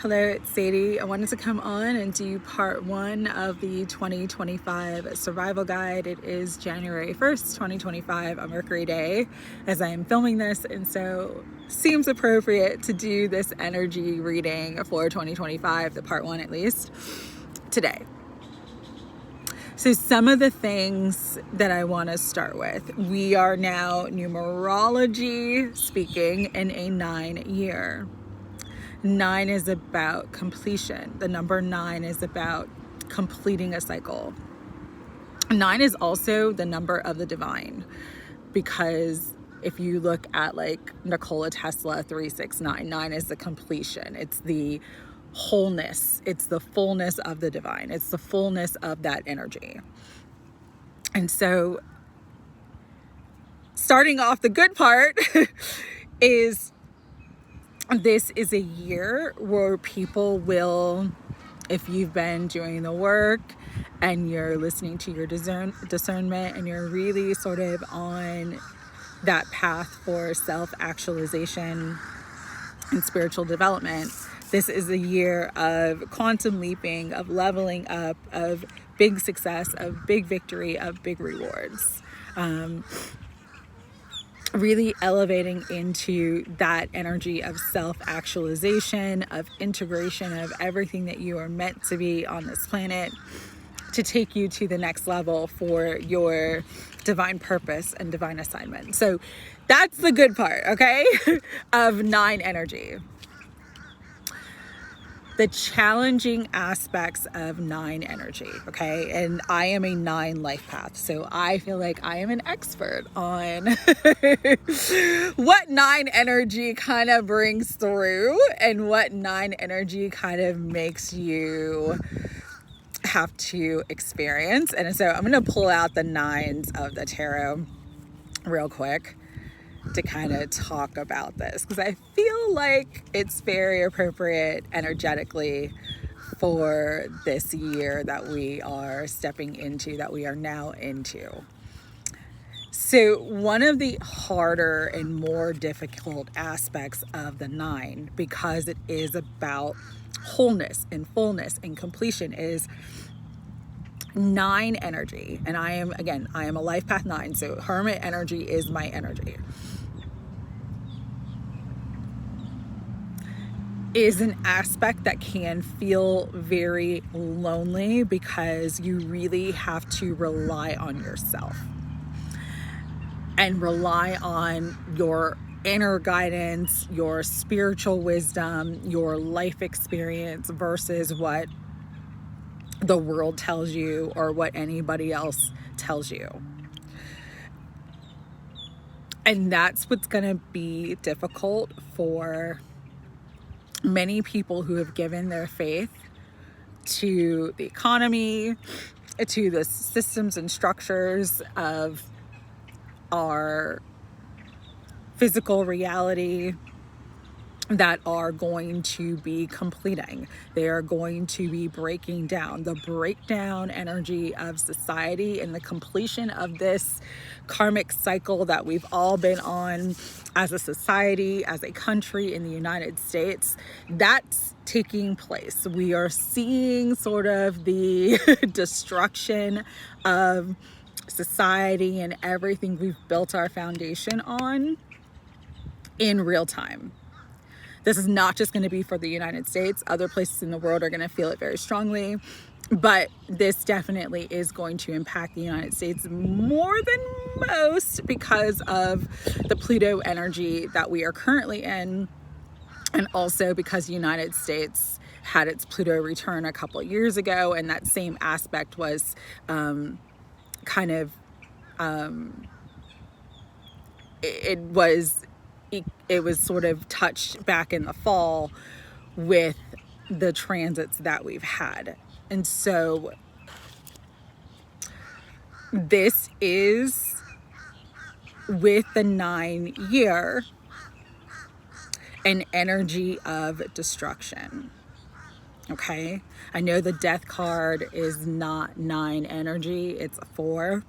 Hello, it's Sadie. I wanted to come on and do part one of the 2025 survival guide. It is January 1st, 2025, a Mercury day as I am filming this, and so seems appropriate to do this energy reading for 2025, the part one at least, today. So some of the things that I want to start with, we are now numerology speaking in a 9-year. 9 is about completion. The number 9 is about completing a cycle. 9 is also the number of the divine, because if you look at like Nikola Tesla 369, 9 is the completion. It's the wholeness. It's the fullness of the divine. It's the fullness of that energy. And so starting off, the good part is this is a year where people will, if you've been doing the work and you're listening to your discernment and you're really sort of on that path for self-actualization and spiritual development, this is a year of quantum leaping, of leveling up, of big success, of big victory, of big rewards. Really elevating into that energy of self-actualization, of integration of everything that you are meant to be on this planet to take you to the next level for your divine purpose and divine assignment. So that's the good part, okay, of 9 energy. The challenging aspects of 9 energy, okay? And I am a 9 life path, so I feel like I am an expert on what 9 energy kind of brings through and what 9 energy kind of makes you have to experience. And so I'm going to pull out the 9s of the tarot real quick to kind of talk about this, because I feel like it's very appropriate energetically for this year that we are stepping into, that we are now into. So one of the harder and more difficult aspects of the 9, because it is about wholeness and fullness and completion, is 9 energy. And I am a life path 9, so hermit energy is my energy. Is an aspect that can feel very lonely, because you really have to rely on yourself and rely on your inner guidance, your spiritual wisdom, your life experience versus what the world tells you or what anybody else tells you. And that's what's going to be difficult for many people who have given their faith to the economy, to the systems and structures of our physical reality, that are going to be completing. They are going to be breaking down. The breakdown energy of society and the completion of this karmic cycle that we've all been on as a society, as a country in the United States, that's taking place. We are seeing sort of the destruction of society and everything we've built our foundation on in real time. This is not just going to be for the United States. Other places in the world are going to feel it very strongly. But this definitely is going to impact the United States more than most, because of the Pluto energy that we are currently in. And also because the United States had its Pluto return a couple years ago. And that same aspect was it was sort of touched back in the fall with the transits that we've had. And so this is, with the 9-year, an energy of destruction. Okay? I know the death card is not 9 energy, it's a 4.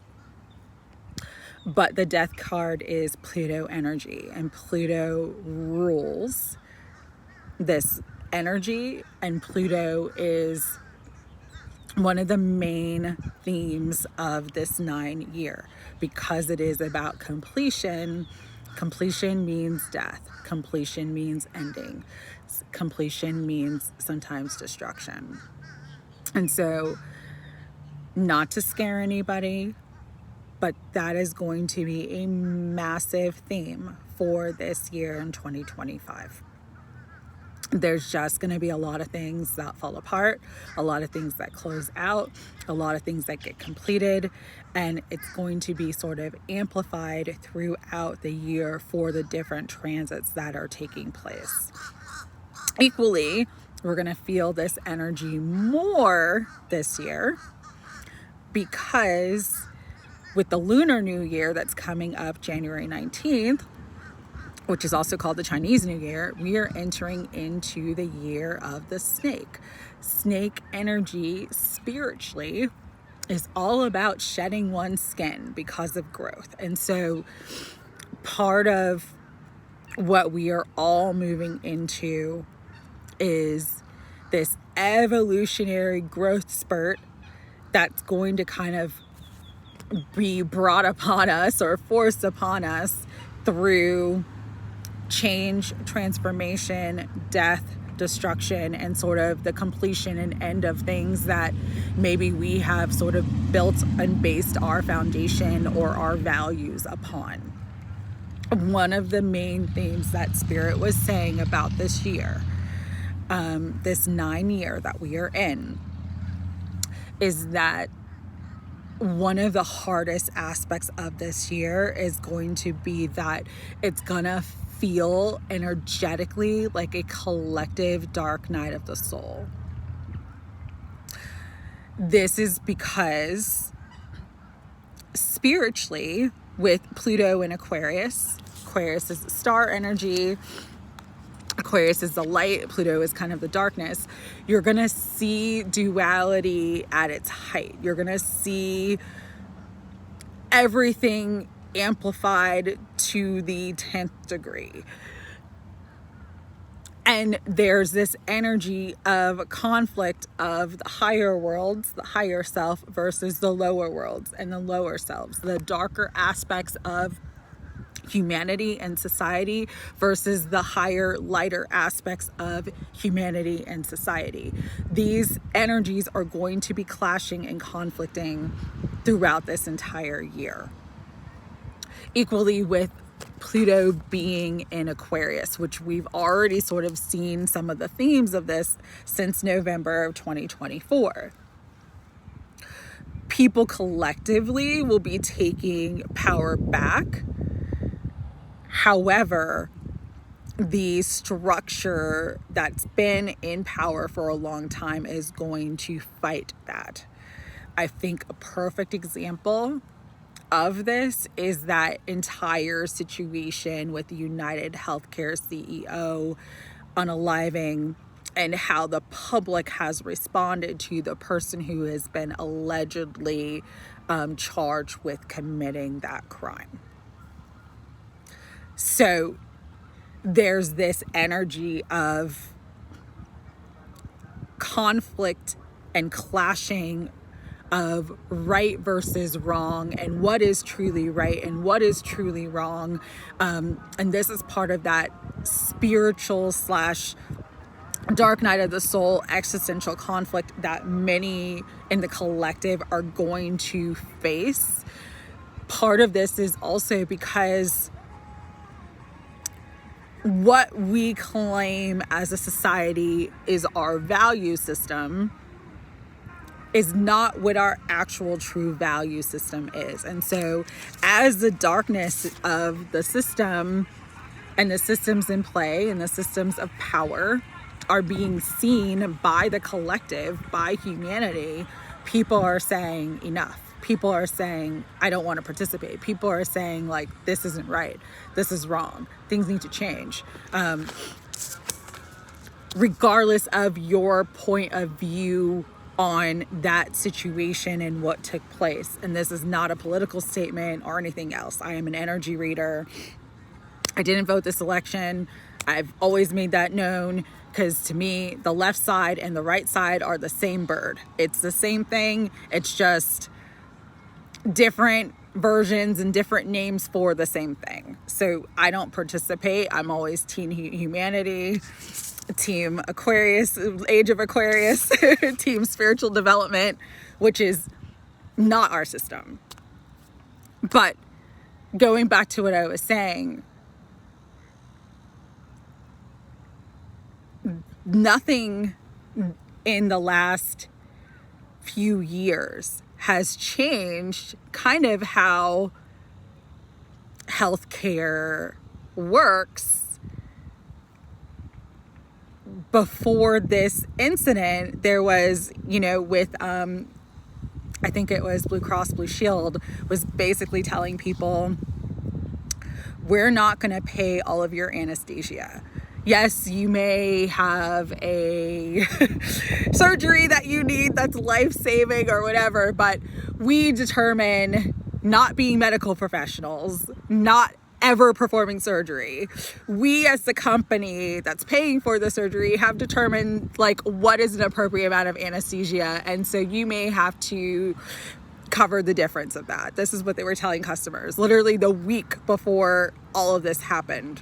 But the death card is Pluto energy, and Pluto rules this energy, and Pluto is one of the main themes of this 9-year, because it is about completion. Completion means death. Completion means ending. Completion means sometimes destruction. And so, not to scare anybody, but that is going to be a massive theme for this year in 2025. There's just going to be a lot of things that fall apart, a lot of things that close out, a lot of things that get completed, and it's going to be sort of amplified throughout the year for the different transits that are taking place. Equally, we're going to feel this energy more this year because with the Lunar New Year that's coming up January 19th, which is also called the Chinese New Year, we are entering into the year of the snake. Snake energy spiritually is all about shedding one's skin because of growth. And so part of what we are all moving into is this evolutionary growth spurt that's going to kind of be brought upon us or forced upon us through change, transformation, death, destruction, and sort of the completion and end of things that maybe we have sort of built and based our foundation or our values upon. One of the main themes that Spirit was saying about this year, this 9-year that we are in, is that one of the hardest aspects of this year is going to be that it's gonna feel energetically like a collective dark night of the soul. This is because spiritually, with Pluto in Aquarius, Aquarius is star energy, Aquarius is the light, Pluto is kind of the darkness. You're going to see duality at its height. You're going to see everything amplified to the 10th degree. And there's this energy of conflict of the higher worlds, the higher self, versus the lower worlds and the lower selves, the darker aspects of humanity and society versus the higher, lighter aspects of humanity and society. These energies are going to be clashing and conflicting throughout this entire year. Equally with Pluto being in Aquarius, which we've already sort of seen some of the themes of this since November of 2024. People collectively will be taking power back. However, the structure that's been in power for a long time is going to fight that. I think a perfect example of this is that entire situation with the United Healthcare CEO unaliving and how the public has responded to the person who has been allegedly charged with committing that crime. So there's this energy of conflict and clashing of right versus wrong, and what is truly right and what is truly wrong. And this is part of that spiritual / dark night of the soul existential conflict that many in the collective are going to face. Part of this is also because what we claim as a society is our value system is not what our actual true value system is. And so as the darkness of the system and the systems in play and the systems of power are being seen by the collective, by humanity, people are saying enough. People are saying, I don't want to participate. People are saying, like, this isn't right. This is wrong. Things need to change. Regardless of your point of view on that situation and what took place. And this is not a political statement or anything else. I am an energy reader. I didn't vote this election. I've always made that known. Because to me, the left side and the right side are the same bird. It's the same thing. It's just different versions and different names for the same thing. So I don't participate. I'm always Team Humanity, Team Aquarius, Age of Aquarius, Team Spiritual Development, which is not our system. But going back to what I was saying, nothing in the last few years has changed kind of how healthcare works. Before this incident, there was, with, I think it was Blue Cross Blue Shield was basically telling people, we're not going to pay all of your anesthesia. Yes, you may have a surgery that you need that's life-saving or whatever, but we determine, not being medical professionals, not ever performing surgery, we as the company that's paying for the surgery have determined what is an appropriate amount of anesthesia, and so you may have to cover the difference of that. This is what they were telling customers literally the week before all of this happened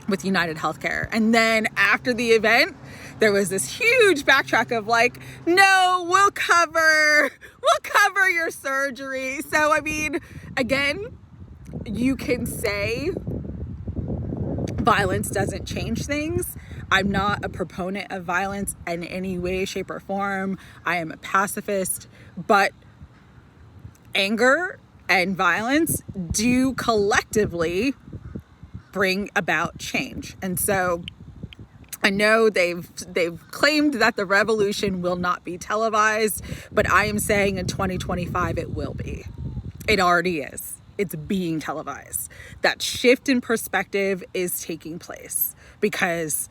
with United Healthcare. And then after the event, there was this huge backtrack of no, we'll cover your surgery. So, I mean, again, you can say violence doesn't change things. I'm not a proponent of violence in any way, shape, or form. I am a pacifist, but anger and violence do collectively bring about change. And so I know they've claimed that the revolution will not be televised, but I am saying in 2025 it will be. It already is. It's being televised. That shift in perspective is taking place because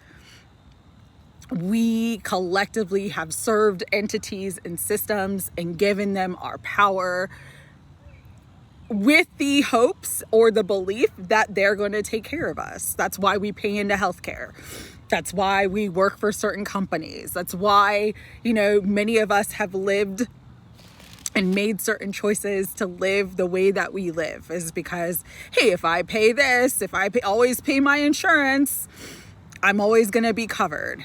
we collectively have served entities and systems and given them our power with the hopes or the belief that they're going to take care of us. That's why we pay into healthcare. That's why we work for certain companies. That's why, many of us have lived and made certain choices to live the way that we live, is because, hey, if I pay this, if I always pay my insurance, I'm always going to be covered.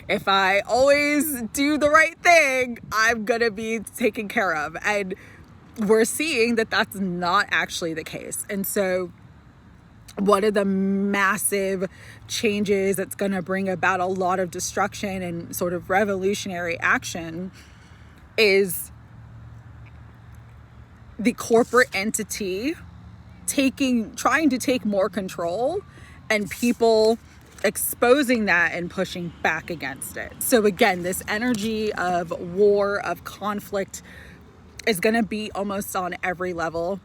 If I always do the right thing, I'm going to be taken care of. And we're seeing that that's not actually the case. And so one of the massive changes that's going to bring about a lot of destruction and sort of revolutionary action is the corporate entity trying to take more control, and people exposing that and pushing back against it. So again, this energy of war, of conflict, is going to be almost on every level.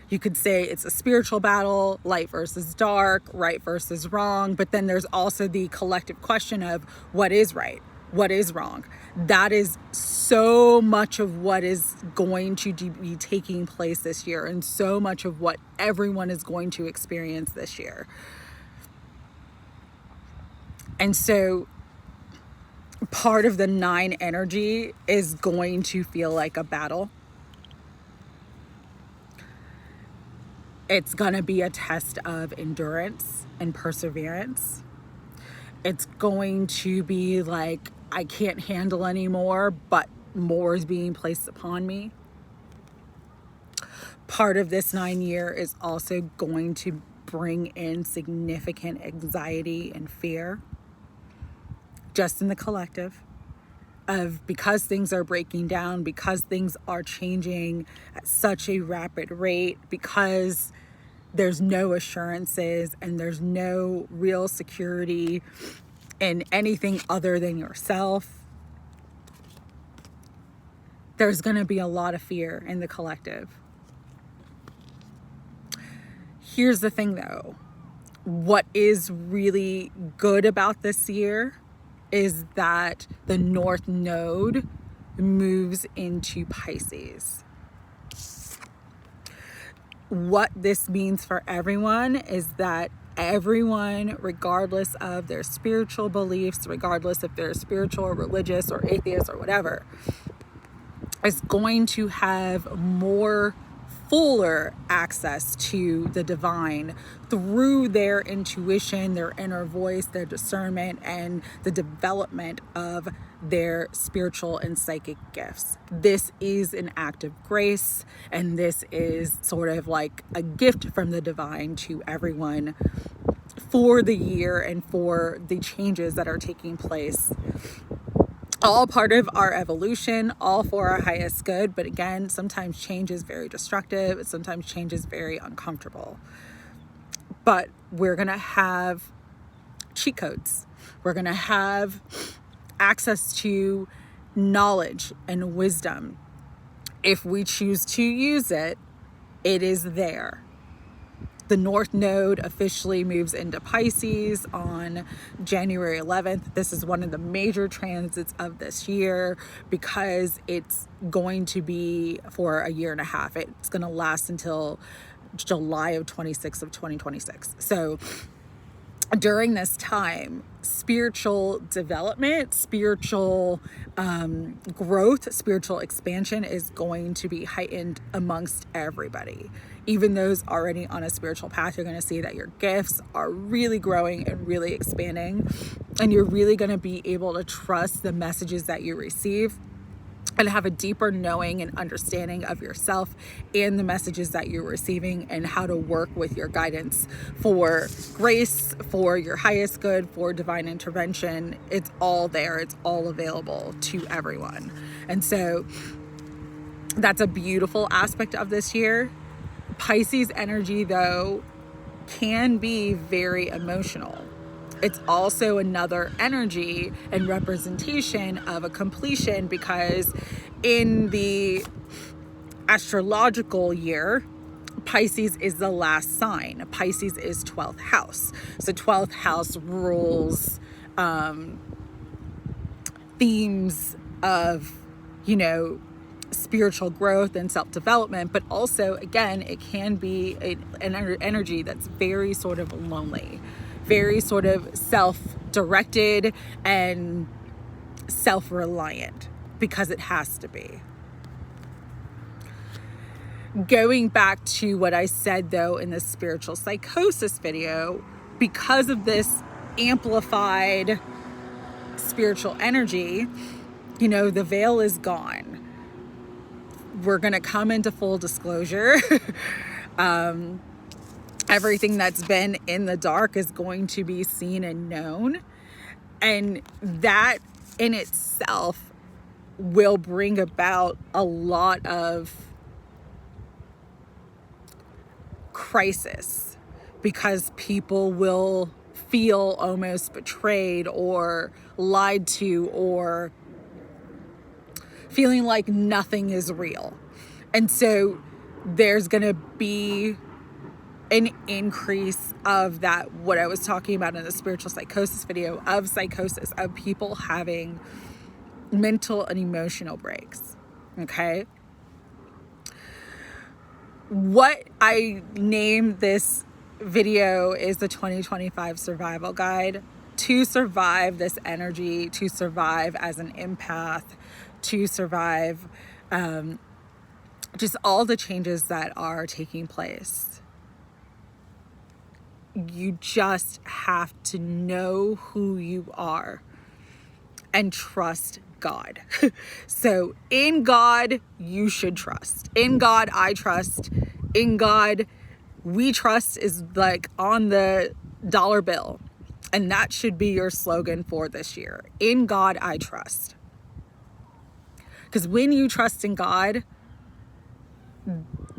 You could say it's a spiritual battle, light versus dark, right versus wrong, but then there's also the collective question of what is right, what is wrong. That is so much of what is going to be taking place this year, and so much of what everyone is going to experience this year. And so part of the 9 energy is going to feel like a battle. It's going to be a test of endurance and perseverance. It's going to be like, I can't handle anymore, but more is being placed upon me. Part of this 9 year is also going to bring in significant anxiety and fear, just in the collective, of because things are breaking down, because things are changing at such a rapid rate, because there's no assurances and there's no real security in anything other than yourself. There's going to be a lot of fear in the collective. Here's the thing though. What is really good about this year is that the North Node moves into Pisces. What this means for everyone is that everyone, regardless of their spiritual beliefs, regardless if they're spiritual or religious or atheist or whatever, is going to have more fuller access to the divine through their intuition, their inner voice, their discernment, and the development of their spiritual and psychic gifts. This is an act of grace, and this is sort of like a gift from the divine to everyone for the year and for the changes that are taking place. All part of our evolution, all for our highest good. But again, sometimes change is very destructive. Sometimes change is very uncomfortable. But we're going to have cheat codes. We're going to have access to knowledge and wisdom. If we choose to use it, it is there. The North Node officially moves into Pisces on January 11th. This is one of the major transits of this year because it's going to be for a year and a half. It's going to last until July of 2026. So during this time, spiritual development, spiritual growth, spiritual expansion is going to be heightened amongst everybody. Even those already on a spiritual path, you're going to see that your gifts are really growing and really expanding, and you're really going to be able to trust the messages that you receive and have a deeper knowing and understanding of yourself and the messages that you're receiving, and how to work with your guidance for grace, for your highest good, for divine intervention. It's all there. It's all available to everyone. And so that's a beautiful aspect of this year. Pisces energy, though, can be very emotional. It's also another energy and representation of a completion, because in the astrological year, Pisces is the last sign. Pisces is 12th house. So 12th house rules themes of, spiritual growth and self-development, but also, again, it can be an energy that's very sort of lonely, very sort of self-directed and self-reliant, because it has to be. Going back to what I said, though, in the spiritual psychosis video, because of this amplified spiritual energy, the veil is gone. We're going to come into full disclosure. Everything that's been in the dark is going to be seen and known. And that in itself will bring about a lot of crisis, because people will feel almost betrayed or lied to, or feeling like nothing is real. And so there's going to be an increase of that, what I was talking about in the spiritual psychosis video, of psychosis, of people having mental and emotional breaks. Okay. What I named this video is the 2025 survival guide. To survive this energy, to survive as an empath, to survive just all the changes that are taking place. You just have to know who you are and trust God. So in God, you should trust. In God, I trust. In God, we trust is like on the dollar bill. And that should be your slogan for this year. In God, I trust. Because when you trust in God,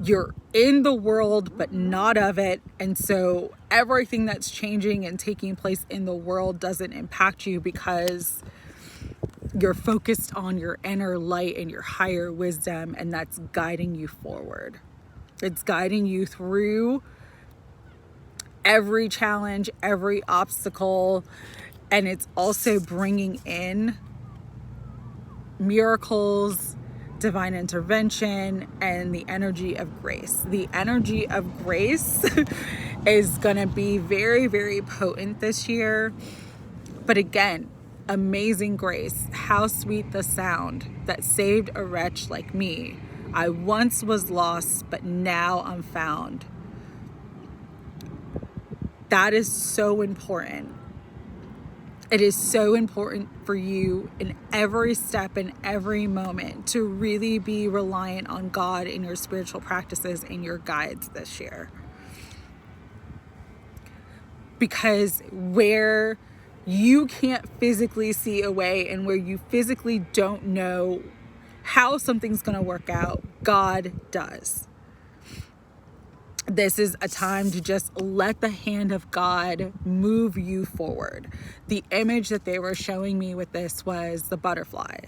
you're in the world, but not of it. And so everything that's changing and taking place in the world doesn't impact you, because you're focused on your inner light and your higher wisdom, and that's guiding you forward. It's guiding you through every challenge, every obstacle, and it's also bringing in miracles, divine intervention, and the energy of grace. The energy of grace is going to be very, very potent this year. But again, amazing grace, how sweet the sound that saved a wretch like me. I once was lost, but now I'm found. That is so important. It is so important for you in every step, in every moment, to really be reliant on God in your spiritual practices and your guides this year. Because where you can't physically see a way and where you physically don't know how something's going to work out, God does. This is a time to just let the hand of God move you forward. The image that they were showing me with this was the butterfly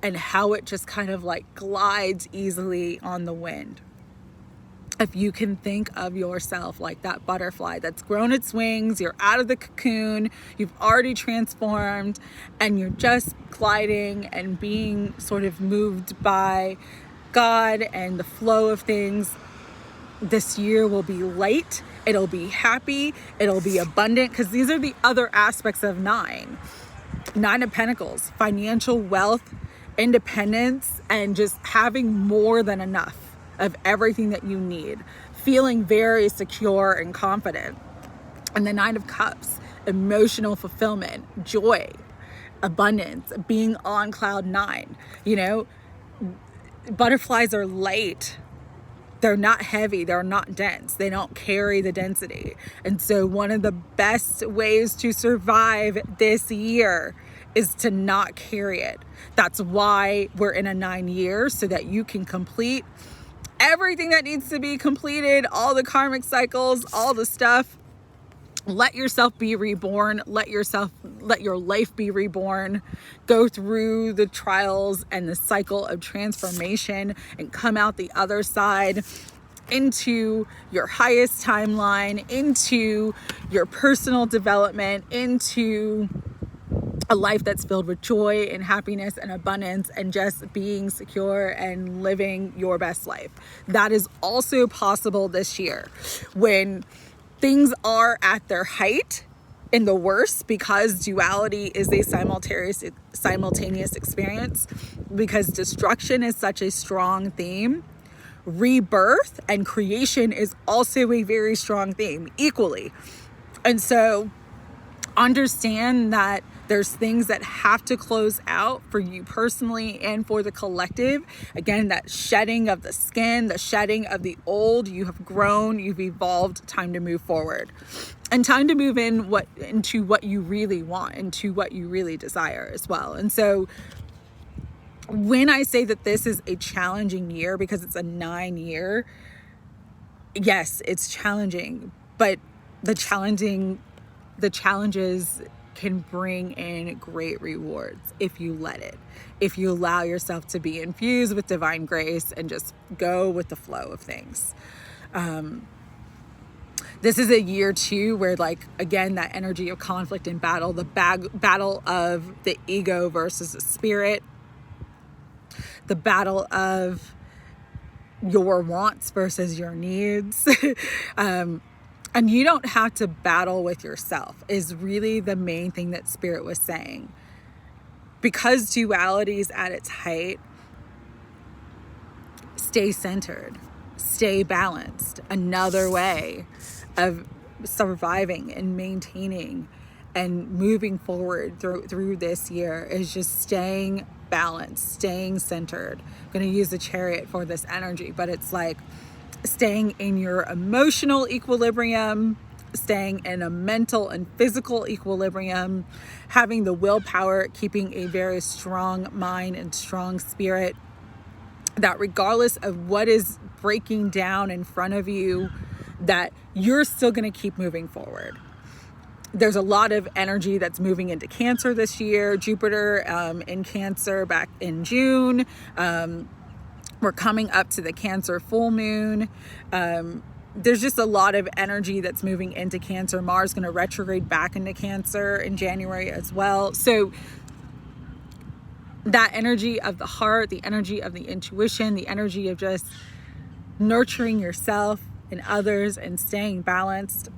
and how it just kind of like glides easily on the wind. If you can think of yourself like that butterfly that's grown its wings, you're out of the cocoon, you've already transformed, and you're just gliding and being sort of moved by God and the flow of things. This year will be light, it'll be happy, it'll be abundant, because these are the other aspects of 9 of Pentacles: financial wealth, independence, and just having more than enough of everything that you need, feeling very secure and confident. And the 9 of Cups: emotional fulfillment, joy, abundance, being on cloud 9. Butterflies are light. They're not heavy, they're not dense, they don't carry the density. And so one of the best ways to survive this year is to not carry it. That's why we're in a 9 years, so that you can complete everything that needs to be completed, all the karmic cycles, all the stuff. Let yourself be reborn. Let your life be reborn. Go through the trials and the cycle of transformation and come out the other side into your highest timeline, into your personal development, into a life that's filled with joy and happiness and abundance and just being secure and living your best life. That is also possible this year when things are at their height in the worst, because duality is a simultaneous experience, because destruction is such a strong theme. Rebirth and creation is also a very strong theme equally. And so understand that there's things that have to close out for you personally and for the collective. Again, that shedding of the skin, the shedding of the old. You have grown, you've evolved, time to move forward. And time to move into what you really want, into what you really desire as well. And so when I say that this is a challenging year, because it's a 9 year, yes, it's challenging, but the challenges can bring in great rewards if you let it, if you allow yourself to be infused with divine grace and just go with the flow of things. This is a year too where, like, again, that energy of conflict and battle, the battle of the ego versus the spirit, the battle of your wants versus your needs. And you don't have to battle with yourself is really the main thing that Spirit was saying. Because duality is at its height, stay centered, stay balanced. Another way of surviving and maintaining and moving forward through this year is just staying balanced, staying centered. I'm going to use the Chariot for this energy, but it's like staying in your emotional equilibrium, staying in a mental and physical equilibrium, having the willpower, keeping a very strong mind and strong spirit, that regardless of what is breaking down in front of you, that you're still going to keep moving forward. There's a lot of energy that's moving into Cancer this year. Jupiter in Cancer back in June. We're coming up to the Cancer full moon. There's just a lot of energy that's moving into Cancer. Mars going to retrograde back into Cancer in January as well. So that energy of the heart, the energy of the intuition, the energy of just nurturing yourself, and others and staying balanced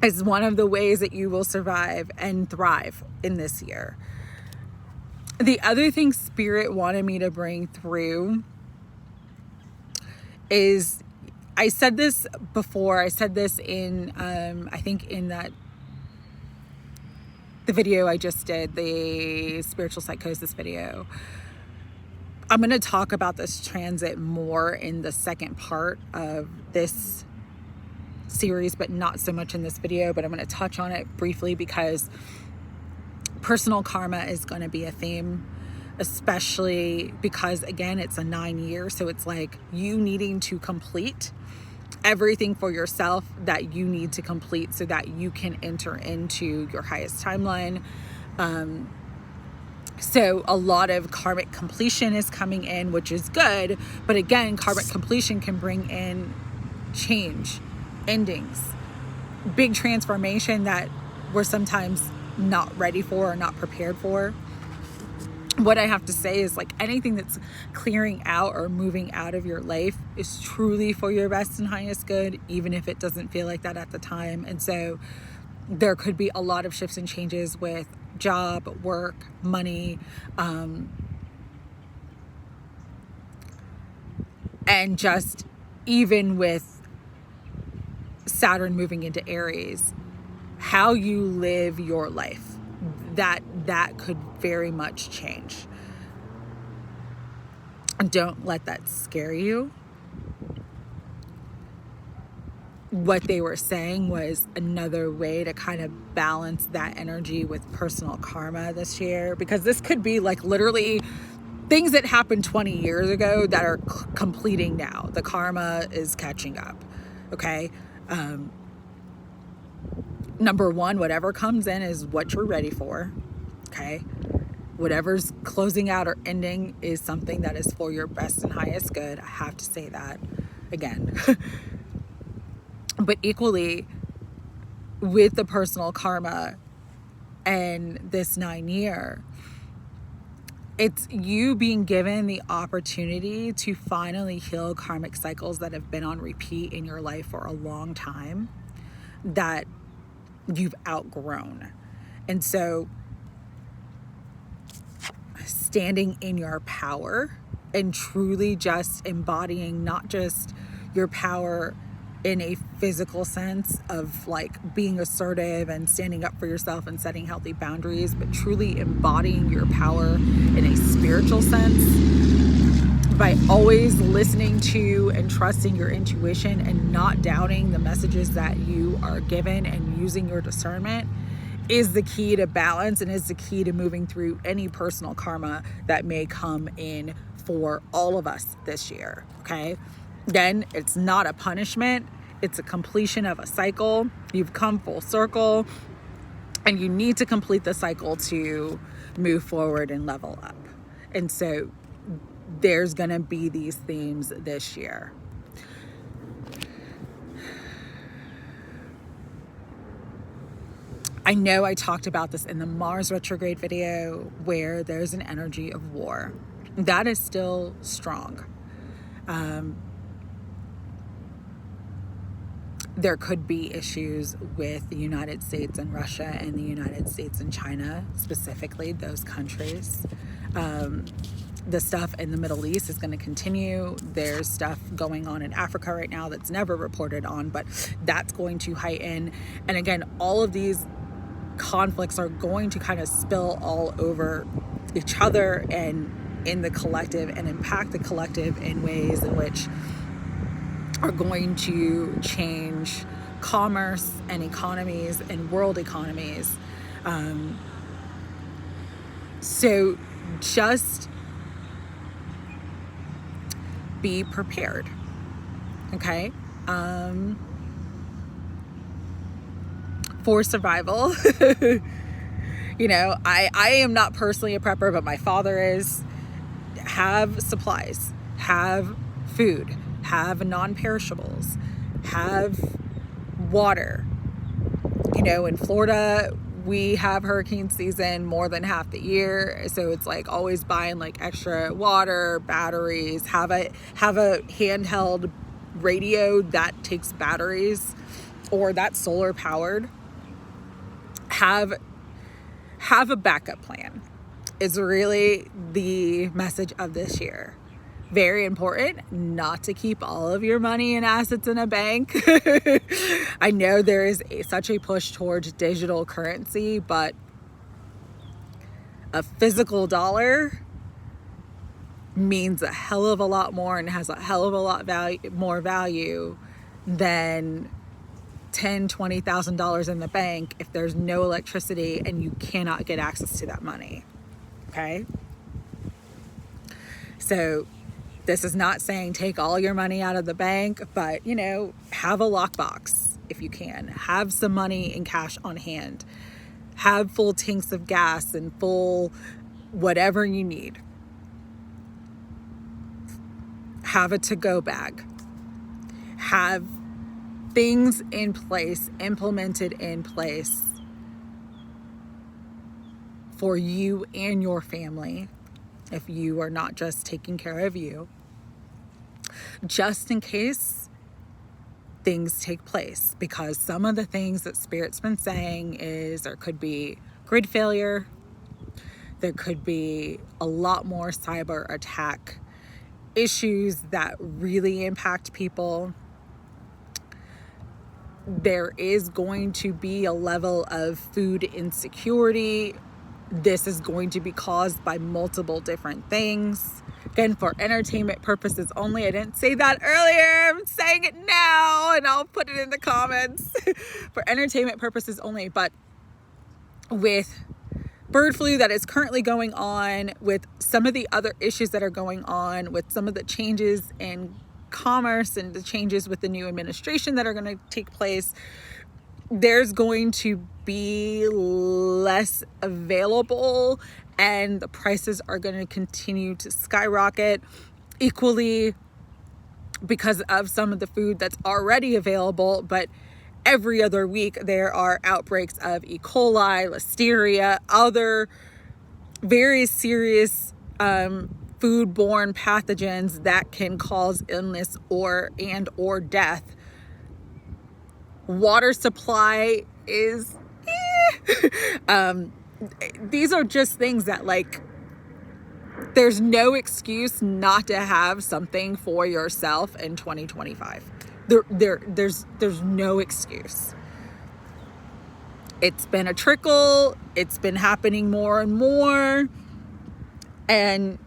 is one of the ways that you will survive and thrive in this year. The other thing Spirit wanted me to bring through is, I said this before, I said this in, I think in the video I just did, the spiritual psychosis video. I'm going to talk about this transit more in the second part of this series, but not so much in this video, but I'm going to touch on it briefly because personal karma is going to be a theme, especially because, again, it's a 9-year. So it's like you needing to complete everything for yourself that you need to complete so that you can enter into your highest timeline. So a lot of karmic completion is coming in, which is good. But again, karmic completion can bring in change, endings, big transformation that we're sometimes not ready for or not prepared for. What I have to say is, like, anything that's clearing out or moving out of your life is truly for your best and highest good, even if it doesn't feel like that at the time. And so there could be a lot of shifts and changes with job, work, money, and just even with Saturn moving into Aries, how you live your life, that could very much change. And don't let that scare you. What they were saying was another way to kind of balance that energy with personal karma this year, because this could be like literally things that happened 20 years ago that are completing now. The karma is catching up. Okay. Number one, whatever comes in is what you're ready for. Okay. Whatever's closing out or ending is something that is for your best and highest good. I have to say that again. But equally, with the personal karma and this 9-year, it's you being given the opportunity to finally heal karmic cycles that have been on repeat in your life for a long time that you've outgrown. And so standing in your power and truly just embodying not just your power in a physical sense of like being assertive and standing up for yourself and setting healthy boundaries, but truly embodying your power in a spiritual sense by always listening to and trusting your intuition and not doubting the messages that you are given, and using your discernment is the key to balance and is the key to moving through any personal karma that may come in for all of us this year. Okay. Again, it's not a punishment. It's a completion of a cycle. You've come full circle, and you need to complete the cycle to move forward and level up. And so there's going to be these themes this year. I know I talked about this in the Mars retrograde video, where there's an energy of war. That is still strong. There could be issues with the United States and Russia, and the United States and China, specifically those countries. The stuff in the Middle East is going to continue. There's stuff going on in Africa right now that's never reported on, but that's going to heighten. And again, all of these conflicts are going to kind of spill all over each other and in the collective, and impact the collective in ways in which are going to change commerce and economies and world economies. So just be prepared. Okay. For survival. You know, I am not personally a prepper, but my father is. Have supplies, have food, have non-perishables, have water. You know, in Florida, we have hurricane season more than half the year. So it's like always buying like extra water, batteries, have a handheld radio that takes batteries or that's solar powered, have a backup plan is really the message of this year. Very important not to keep all of your money and assets in a bank. I know there is such a push towards digital currency, but a physical dollar means a hell of a lot more and has a hell of a lot more value than $10,000-$20,000 in the bank if there's no electricity and you cannot get access to that money. Okay? So this is not saying take all your money out of the bank, but, have a lockbox if you can. Have some money in cash on hand. Have full tanks of gas and full whatever you need. Have a to-go bag. Have things in place, implemented in place for you and your family if you are not just taking care of you, just in case things take place. Because some of the things that Spirit's been saying is there could be grid failure, there could be a lot more cyber attack issues that really impact people. There is going to be a level of food insecurity. This is going to be caused by multiple different things. Again, for entertainment purposes only. I didn't say that earlier. I'm saying it now, and I'll put it in the comments. For entertainment purposes only. But with bird flu that is currently going on, with some of the other issues that are going on, with some of the changes in commerce and the changes with the new administration that are going to take place, there's going to be less available and the prices are going to continue to skyrocket equally because of some of the food that's already available. But every other week there are outbreaks of E. coli, listeria, other very serious foodborne pathogens that can cause illness or death. Water supply is these are just things that, like, there's no excuse not to have something for yourself in 2025. There's no excuse. It's been a trickle. It's been happening more and more. And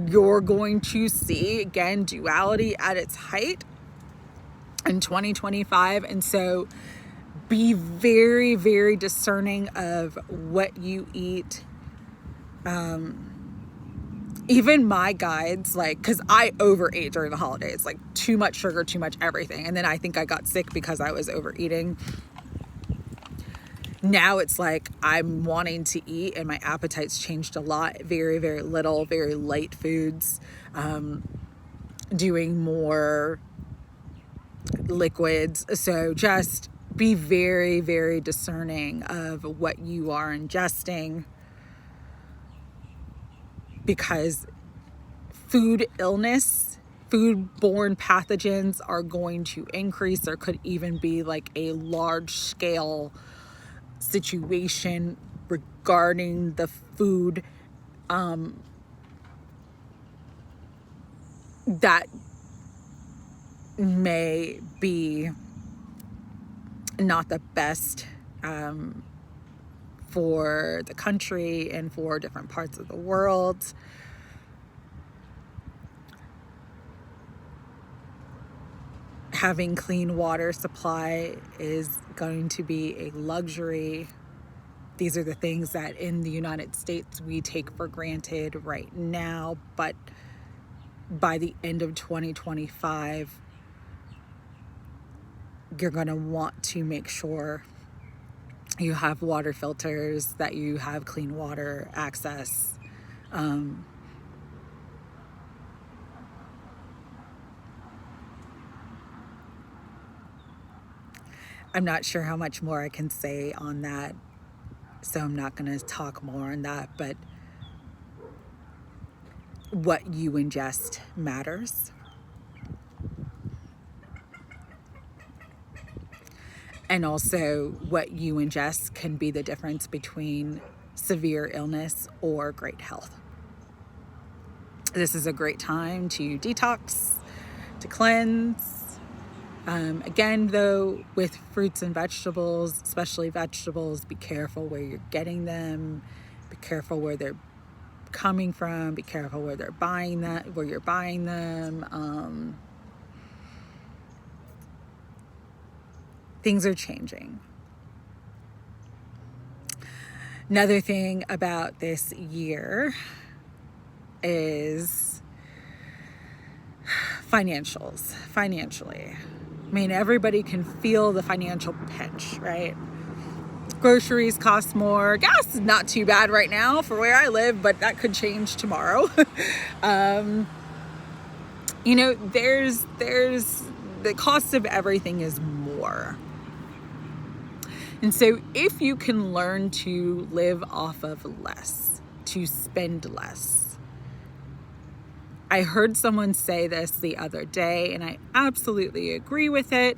you're going to see, again, duality at its height in 2025. And so be very, very discerning of what you eat. Even my guides, because I overate during the holidays, too much sugar, too much everything. And then I think I got sick because I was overeating. Now it's I'm wanting to eat and my appetite's changed a lot. Very, very little, very light foods. Doing more liquids. So just be very, very discerning of what you are ingesting, because food illness, foodborne pathogens are going to increase. There could even be a large scale situation regarding the food that may be not the best for the country and for different parts of the world. Having clean water supply is going to be a luxury. These are the things that in the United States we take for granted right now, but by the end of 2025, you're going to want to make sure you have water filters, that you have clean water access. I'm not sure how much more I can say on that, so I'm not going to talk more on that, but what you ingest matters. And also what you ingest can be the difference between severe illness or great health. This is a great time to detox, to cleanse. Again, though, with fruits and vegetables, especially vegetables, be careful where you're getting them. Be careful where they're coming from. Be careful where you're buying them. Things are changing. Another thing about this year is financially. I mean, everybody can feel the financial pinch, right? Groceries cost more. Gas is not too bad right now for where I live, but that could change tomorrow. There's the cost of everything is more. And so if you can learn to live off of less, to spend less. I heard someone say this the other day, and I absolutely agree with it.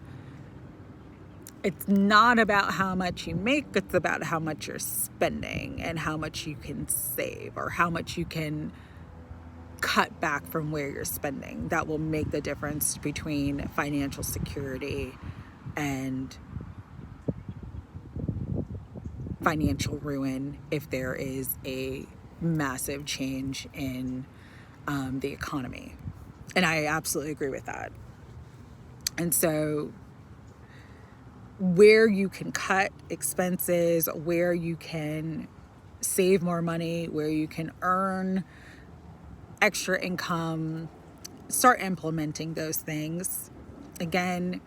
It's not about how much you make, it's about how much you're spending and how much you can save or how much you can cut back from where you're spending. That will make the difference between financial security and financial ruin if there is a massive change in the economy. And I absolutely agree with that. And so where you can cut expenses, where you can save more money, where you can earn extra income, start implementing those things. Again,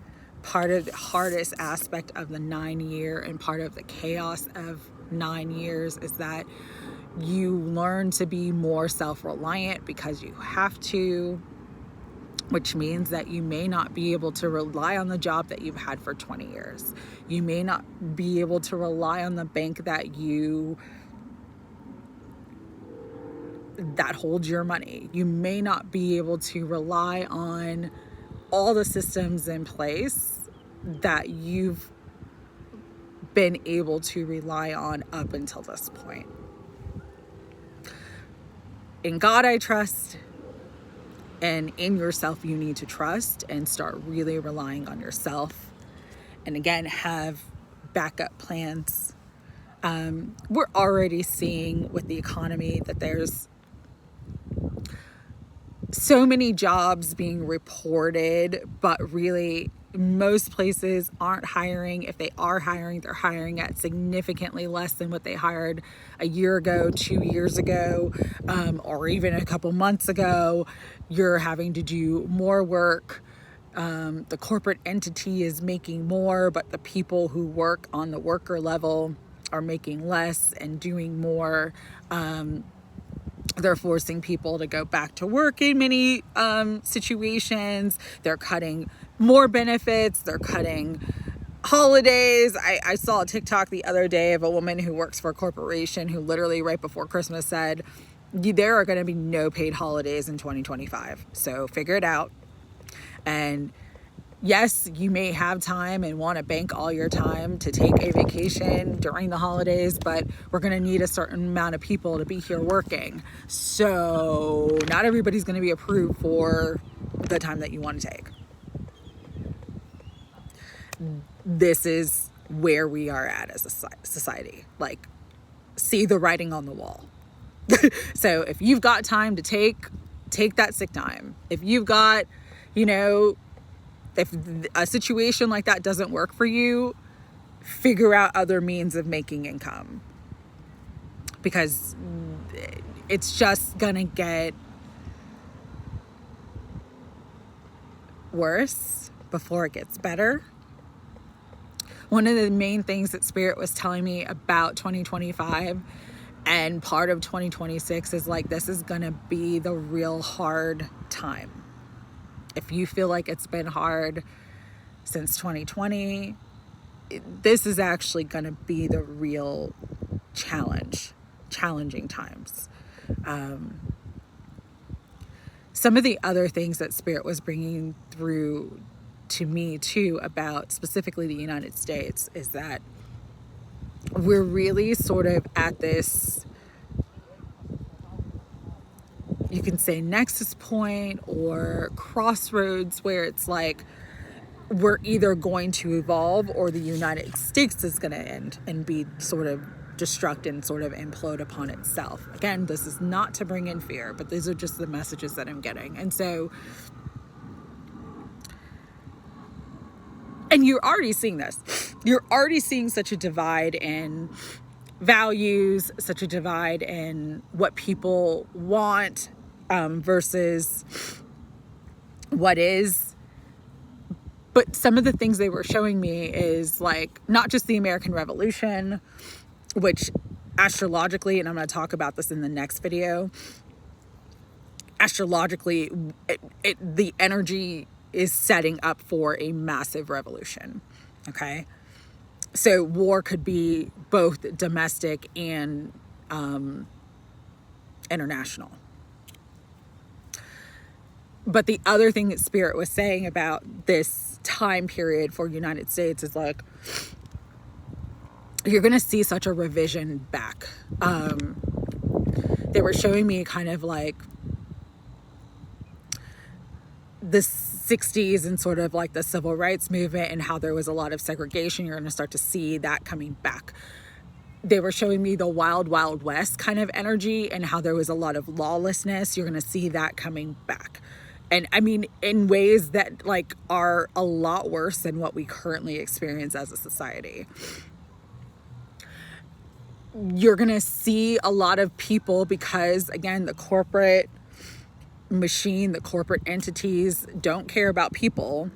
part of the hardest aspect of the 9-year and part of the chaos of 9 years is that you learn to be more self-reliant because you have to, which means that you may not be able to rely on the job that you've had for 20 years. You may not be able to rely on the bank that holds your money. You may not be able to rely on all the systems in place that you've been able to rely on up until this point. In God I trust, and in yourself you need to trust and start really relying on yourself. And again, have backup plans. We're already seeing with the economy that there's so many jobs being reported, but really most places aren't hiring. If they are hiring, they're hiring at significantly less than what they hired a year ago, 2 years ago, or even a couple months ago. You're having to do more work. The corporate entity is making more, but the people who work on the worker level are making less and doing more. They're forcing people to go back to work in many situations. They're cutting more benefits. They're cutting holidays. I saw a TikTok the other day of a woman who works for a corporation who literally right before Christmas said, there are going to be no paid holidays in 2025. So figure it out. And yes, you may have time and want to bank all your time to take a vacation during the holidays, but we're going to need a certain amount of people to be here working. So not everybody's going to be approved for the time that you want to take. This is where we are at as a society. Like, see the writing on the wall. So if you've got time to take that sick time. If you've got, if a situation like that doesn't work for you, figure out other means of making income, because it's just gonna get worse before it gets better. One of the main things that Spirit was telling me about 2025 and part of 2026 is like, this is gonna be the real hard time. If you feel like it's been hard since 2020, this is actually going to be the real challenging times. Some of the other things that Spirit was bringing through to me too about specifically the United States is that we're really sort of at this, you can say, nexus point or crossroads where it's like we're either going to evolve or the United States is going to end and be sort of destruct and sort of implode upon itself. Again, this is not to bring in fear, but these are just the messages that I'm getting. And so, and you're already seeing this. You're already seeing such a divide in values, such a divide in what people want versus what is. But some of the things they were showing me is like not just the American Revolution, which astrologically, and I'm going to talk about this in the next video, astrologically, the energy is setting up for a massive revolution. Okay. So war could be both domestic and international. But the other thing that Spirit was saying about this time period for United States is like, you're going to see such a revision back. They were showing me kind of like the 60s and sort of like the civil rights movement and how there was a lot of segregation. You're going to start to see that coming back. They were showing me the wild, wild west kind of energy and how there was a lot of lawlessness. You're going to see that coming back. And I mean, in ways that like are a lot worse than what we currently experience as a society. You're going to see a lot of people because, again, the corporate machine, the corporate entities don't care about people.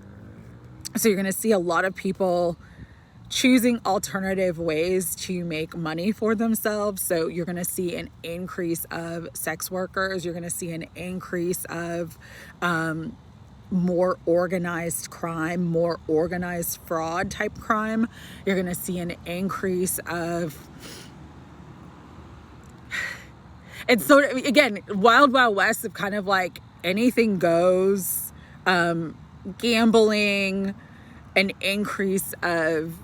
So you're going to see a lot of people choosing alternative ways to make money for themselves. So you're going to see an increase of sex workers. You're going to see an increase of more organized crime, more organized fraud type crime. You're going to see an increase of, it's sort of, again, wild, wild west of kind of like anything goes, gambling, an increase of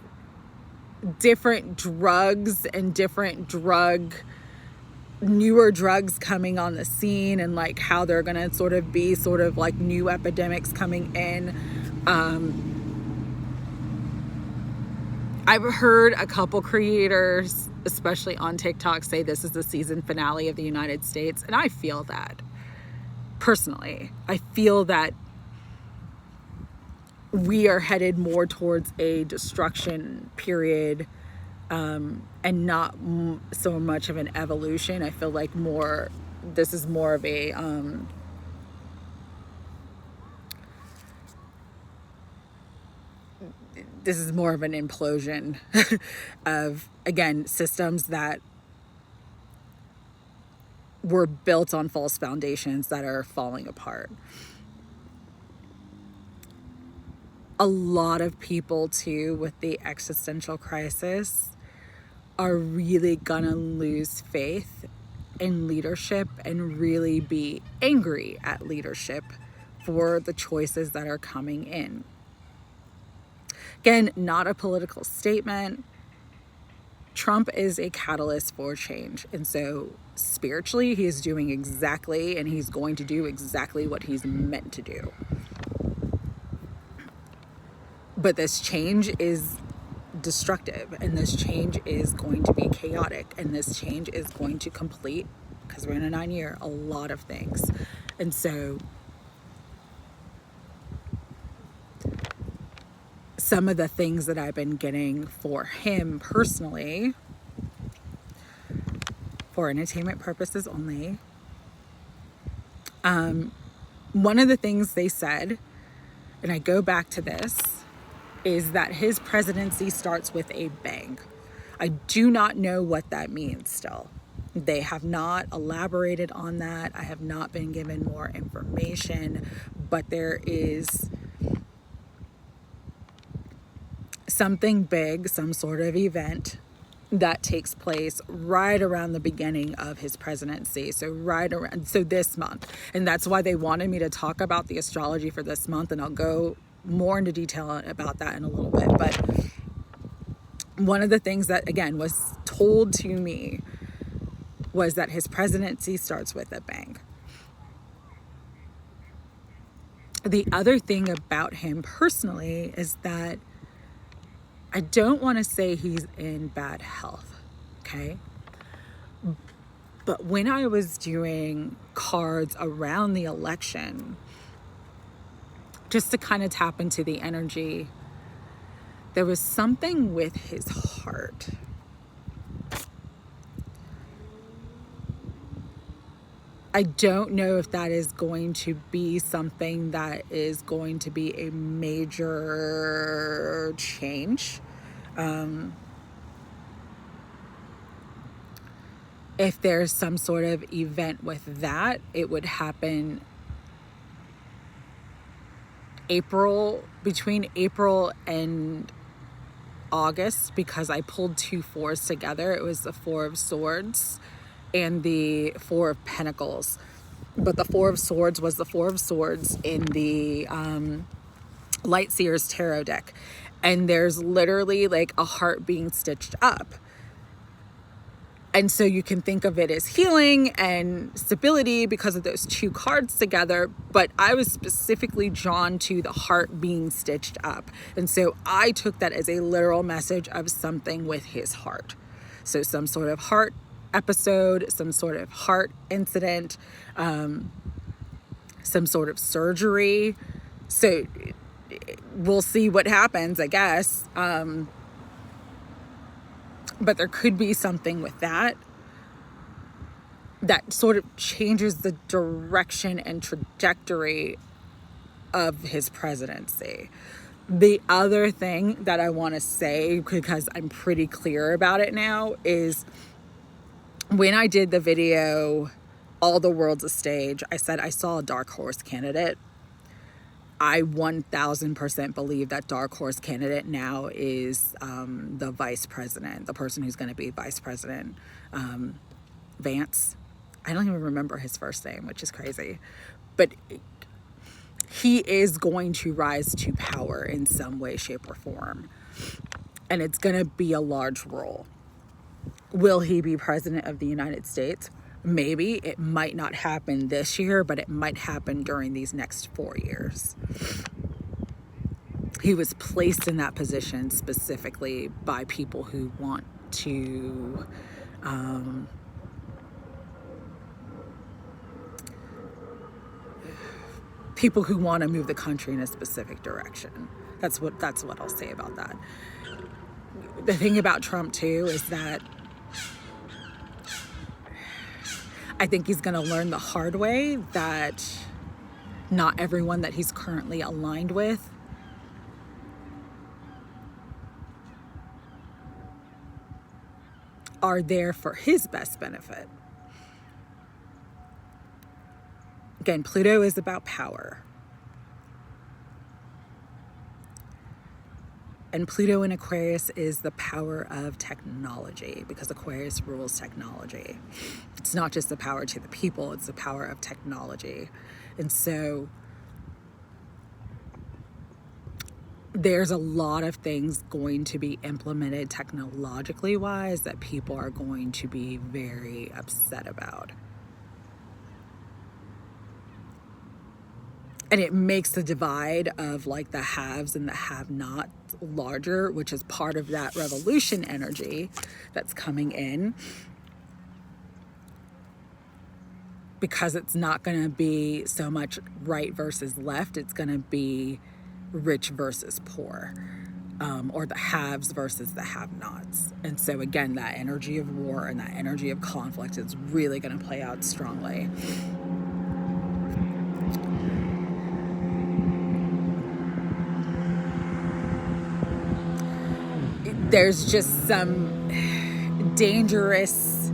different drugs and different newer drugs coming on the scene and like how they're going to sort of be sort of like new epidemics coming in. I've heard a couple creators, especially on TikTok, say this is the season finale of the United States. And I feel that personally. I feel that we are headed more towards a destruction period and not so much of an evolution. I feel like this is more of a this is more of an implosion of, again, systems that were built on false foundations that are falling apart. A lot of people too with the existential crisis are really gonna lose faith in leadership and really be angry at leadership for the choices that are coming in. Again, not a political statement. Trump is a catalyst for change. And so spiritually, he is doing exactly, and he's going to do exactly what he's meant to do. But this change is destructive, and this change is going to be chaotic, and this change is going to complete, because we're in a 9-year, a lot of things. And so some of the things that I've been getting for him personally, for entertainment purposes only, one of the things they said, and I go back to this, is that his presidency starts with a bang. I do not know what that means still. They have not elaborated on that. I have not been given more information, but there is something big, some sort of event that takes place right around the beginning of his presidency. So this month. And that's why they wanted me to talk about the astrology for this month. And I'll go more into detail about that in a little bit. But one of the things that, again, was told to me was that his presidency starts with a bang. The other thing about him personally is that I don't want to say he's in bad health, okay? But when I was doing cards around the election, just to kind of tap into the energy, there was something with his heart. I don't know if that is going to be something that is going to be a major change. If there's some sort of event with that, it would happen between April and August, because I pulled 2 4s together. It was the 4 of Swords and the 4 of Pentacles. But the 4 of Swords was the 4 of Swords in the Light Seers tarot deck. And there's literally like a heart being stitched up. And so you can think of it as healing and stability because of those 2 cards together. But I was specifically drawn to the heart being stitched up. And so I took that as a literal message of something with his heart. So some sort of heart episode, some sort of heart incident, some sort of surgery. So we'll see what happens, I guess. But there could be something with that sort of changes the direction and trajectory of his presidency. The other thing that I want to say, because I'm pretty clear about it now, is when I did the video, All the World's a Stage, I said I saw a dark horse candidate. I 1000% believe that dark horse candidate now is the vice president, the person who's going to be vice president, Vance. I don't even remember his first name, which is crazy. But he is going to rise to power in some way, shape, or form. And it's going to be a large role. Will he be president of the United States? Maybe. It might not happen this year, but it might happen during these next 4 years. He was placed in that position specifically by people who want to move the country in a specific direction. That's what I'll say about that. The thing about Trump too is that I think he's going to learn the hard way that not everyone that he's currently aligned with are there for his best benefit. Again, Pluto is about power. And Pluto in Aquarius is the power of technology, because Aquarius rules technology. It's not just the power to the people, it's the power of technology. And so there's a lot of things going to be implemented technologically wise that people are going to be very upset about. And it makes the divide of like the haves and the have-nots larger, which is part of that revolution energy that's coming in. Because it's not going to be so much right versus left. It's going to be rich versus poor, or the haves versus the have-nots. And so again, that energy of war and that energy of conflict is really going to play out strongly. There's just some dangerous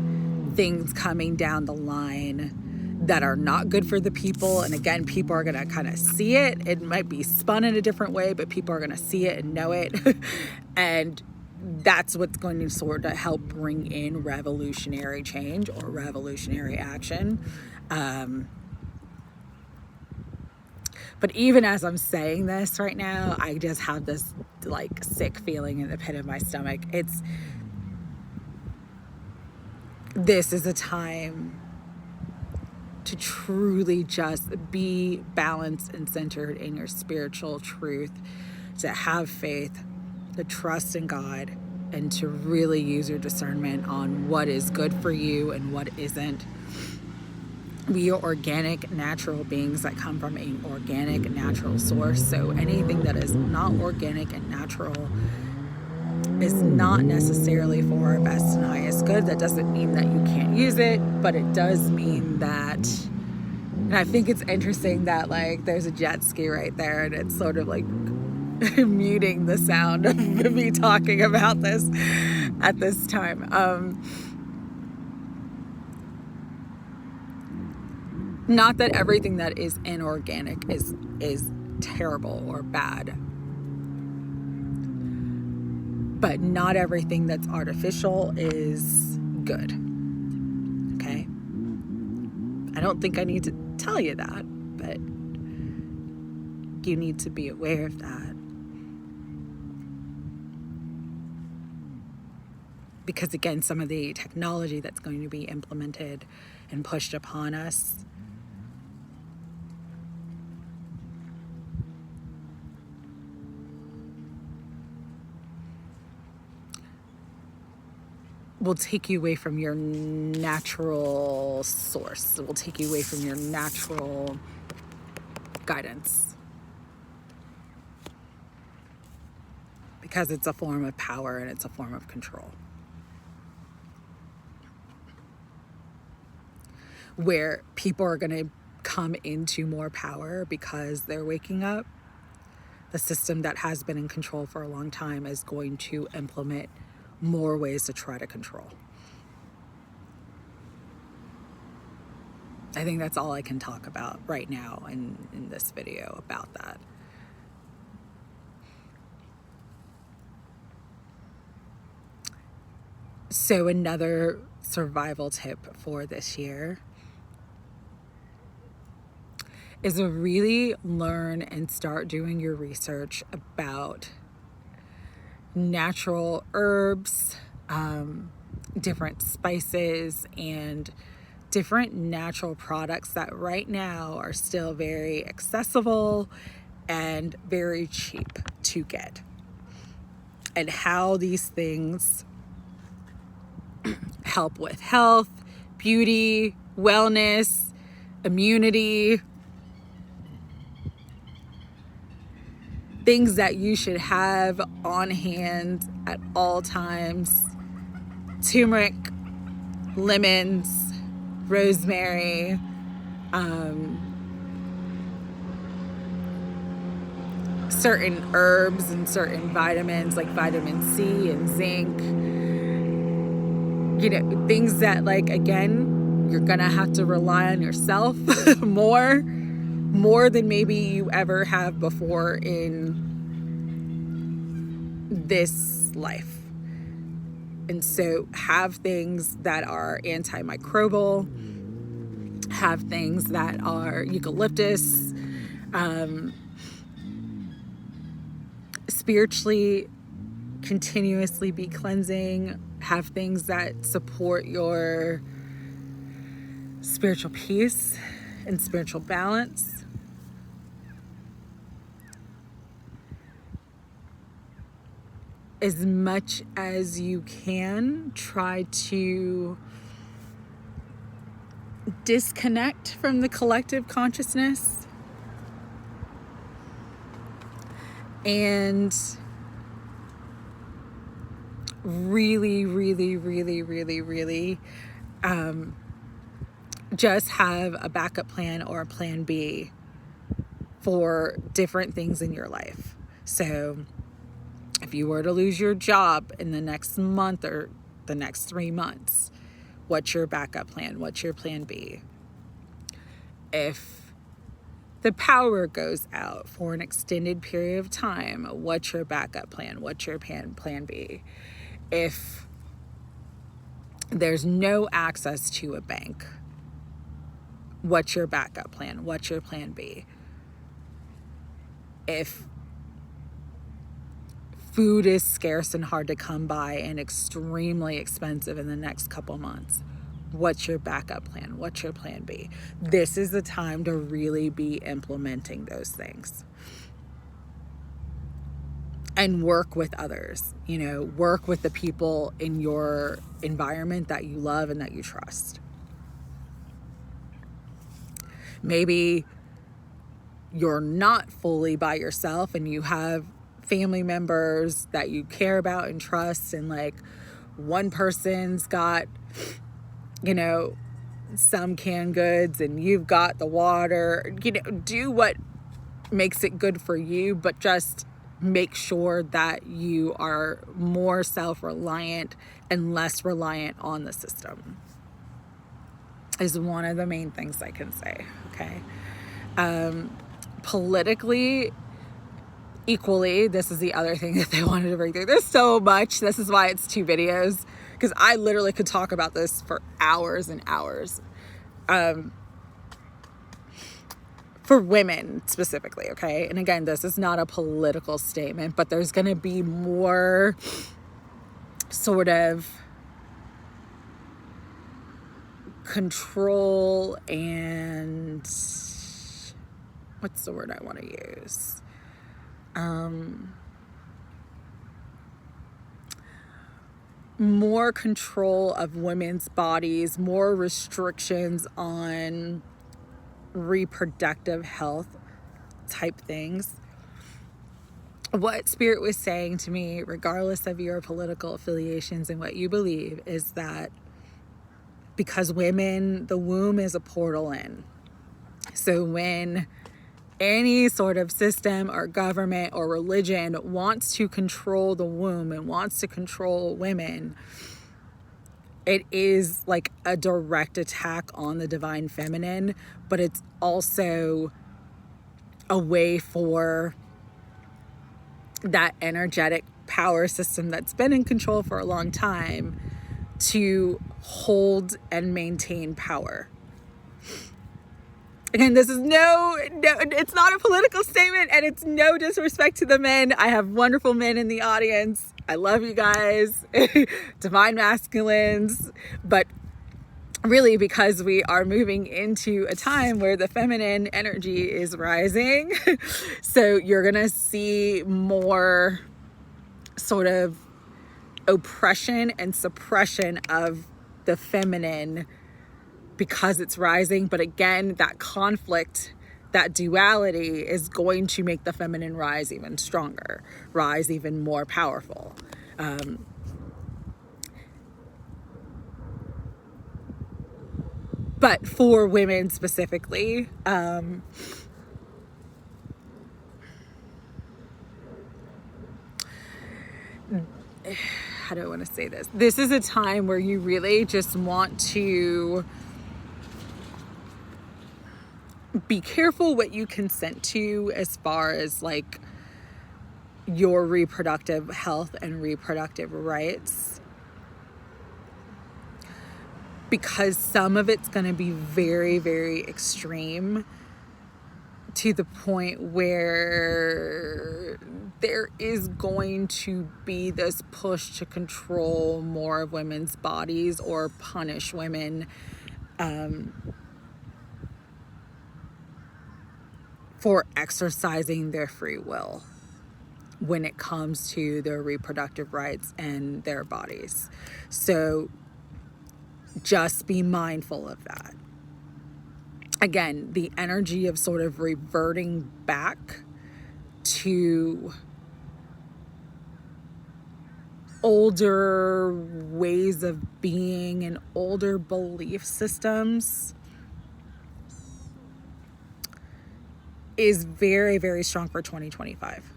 things coming down the line that are not good for the people. And again, people are going to kind of see it. It might be spun in a different way, but people are going to see it and know it. And that's what's going to sort of help bring in revolutionary change or revolutionary action. But even as I'm saying this right now, I just have this like sick feeling in the pit of my stomach. This is a time to truly just be balanced and centered in your spiritual truth, to have faith, to trust in God, and to really use your discernment on what is good for you and what isn't. We are organic, natural beings that come from an organic, natural source. So anything that is not organic and natural is not necessarily for our best and highest good. That doesn't mean that you can't use it, but it does mean that, and I think it's interesting that like there's a jet ski right there and it's sort of like muting the sound of me talking about this at this time. Not that everything that is inorganic is terrible or bad, but not everything that's artificial is good. Okay? I don't think I need to tell you that, but you need to be aware of that. Because again, some of the technology that's going to be implemented and pushed upon us will take you away from your natural source. It will take you away from your natural guidance. Because it's a form of power and it's a form of control. Where people are going to come into more power because they're waking up, the system that has been in control for a long time is going to implement more ways to try to control. I think that's all I can talk about right now in this video about that. So another survival tip for this year is to really learn and start doing your research about natural herbs, different spices, and different natural products that right now are still very accessible and very cheap to get. And how these things help with health, beauty, wellness, immunity, things that you should have on hand at all times. Turmeric, lemons, rosemary, certain herbs and certain vitamins like vitamin C and zinc. You know, things that, like, again, you're gonna have to rely on yourself more than maybe you ever have before in this life. And so have things that are antimicrobial, have things that are eucalyptus, spiritually continuously be cleansing, have things that support your spiritual peace and spiritual balance. As much as you can, try to disconnect from the collective consciousness and really just have a backup plan or a plan B for different things in your life. So if you were to lose your job in the next month or the next 3 months, what's your backup plan? What's your plan B? If the power goes out for an extended period of time, what's your backup plan? What's your plan B? If there's no access to a bank, what's your backup plan? What's your plan B? if food is scarce and hard to come by and extremely expensive in the next couple months, what's your backup plan? What's your plan B? This is the time to really be implementing those things. And work with others, work with the people in your environment that you love and that you trust. Maybe you're not fully by yourself and you have family members that you care about and trust, and like one person's got, some canned goods and you've got the water. Do what makes it good for you, but just make sure that you are more self-reliant and less reliant on the system is one of the main things I can say. Okay. Politically, equally, this is the other thing that they wanted to bring through. There's so much. This is why it's 2 videos, because I literally could talk about this for hours and hours. For women specifically, okay? And again, this is not a political statement, but there's going to be more sort of control and what's the word I want to use? More control of women's bodies, more restrictions on reproductive health type things. What Spirit was saying to me, regardless of your political affiliations and what you believe, is that because women, the womb is a portal in. So when any sort of system or government or religion wants to control the womb and wants to control women, it is like a direct attack on the divine feminine, but it's also a way for that energetic power system that's been in control for a long time to hold and maintain power. Again, this is no, it's not a political statement, and it's no disrespect to the men. I have wonderful men in the audience. I love you guys, divine masculines, but really because we are moving into a time where the feminine energy is rising. So you're going to see more sort of oppression and suppression of the feminine because it's rising. But again, that conflict, that duality is going to make the feminine rise even stronger, rise even more powerful. But for women specifically, how do I want to say this? This is a time where you really just want to be careful what you consent to as far as like your reproductive health and reproductive rights, because some of it's going to be very, very extreme to the point where there is going to be this push to control more of women's bodies or punish women for exercising their free will when it comes to their reproductive rights and their bodies. So just be mindful of that. Again, the energy of sort of reverting back to older ways of being and older belief systems is very, very strong for 2025.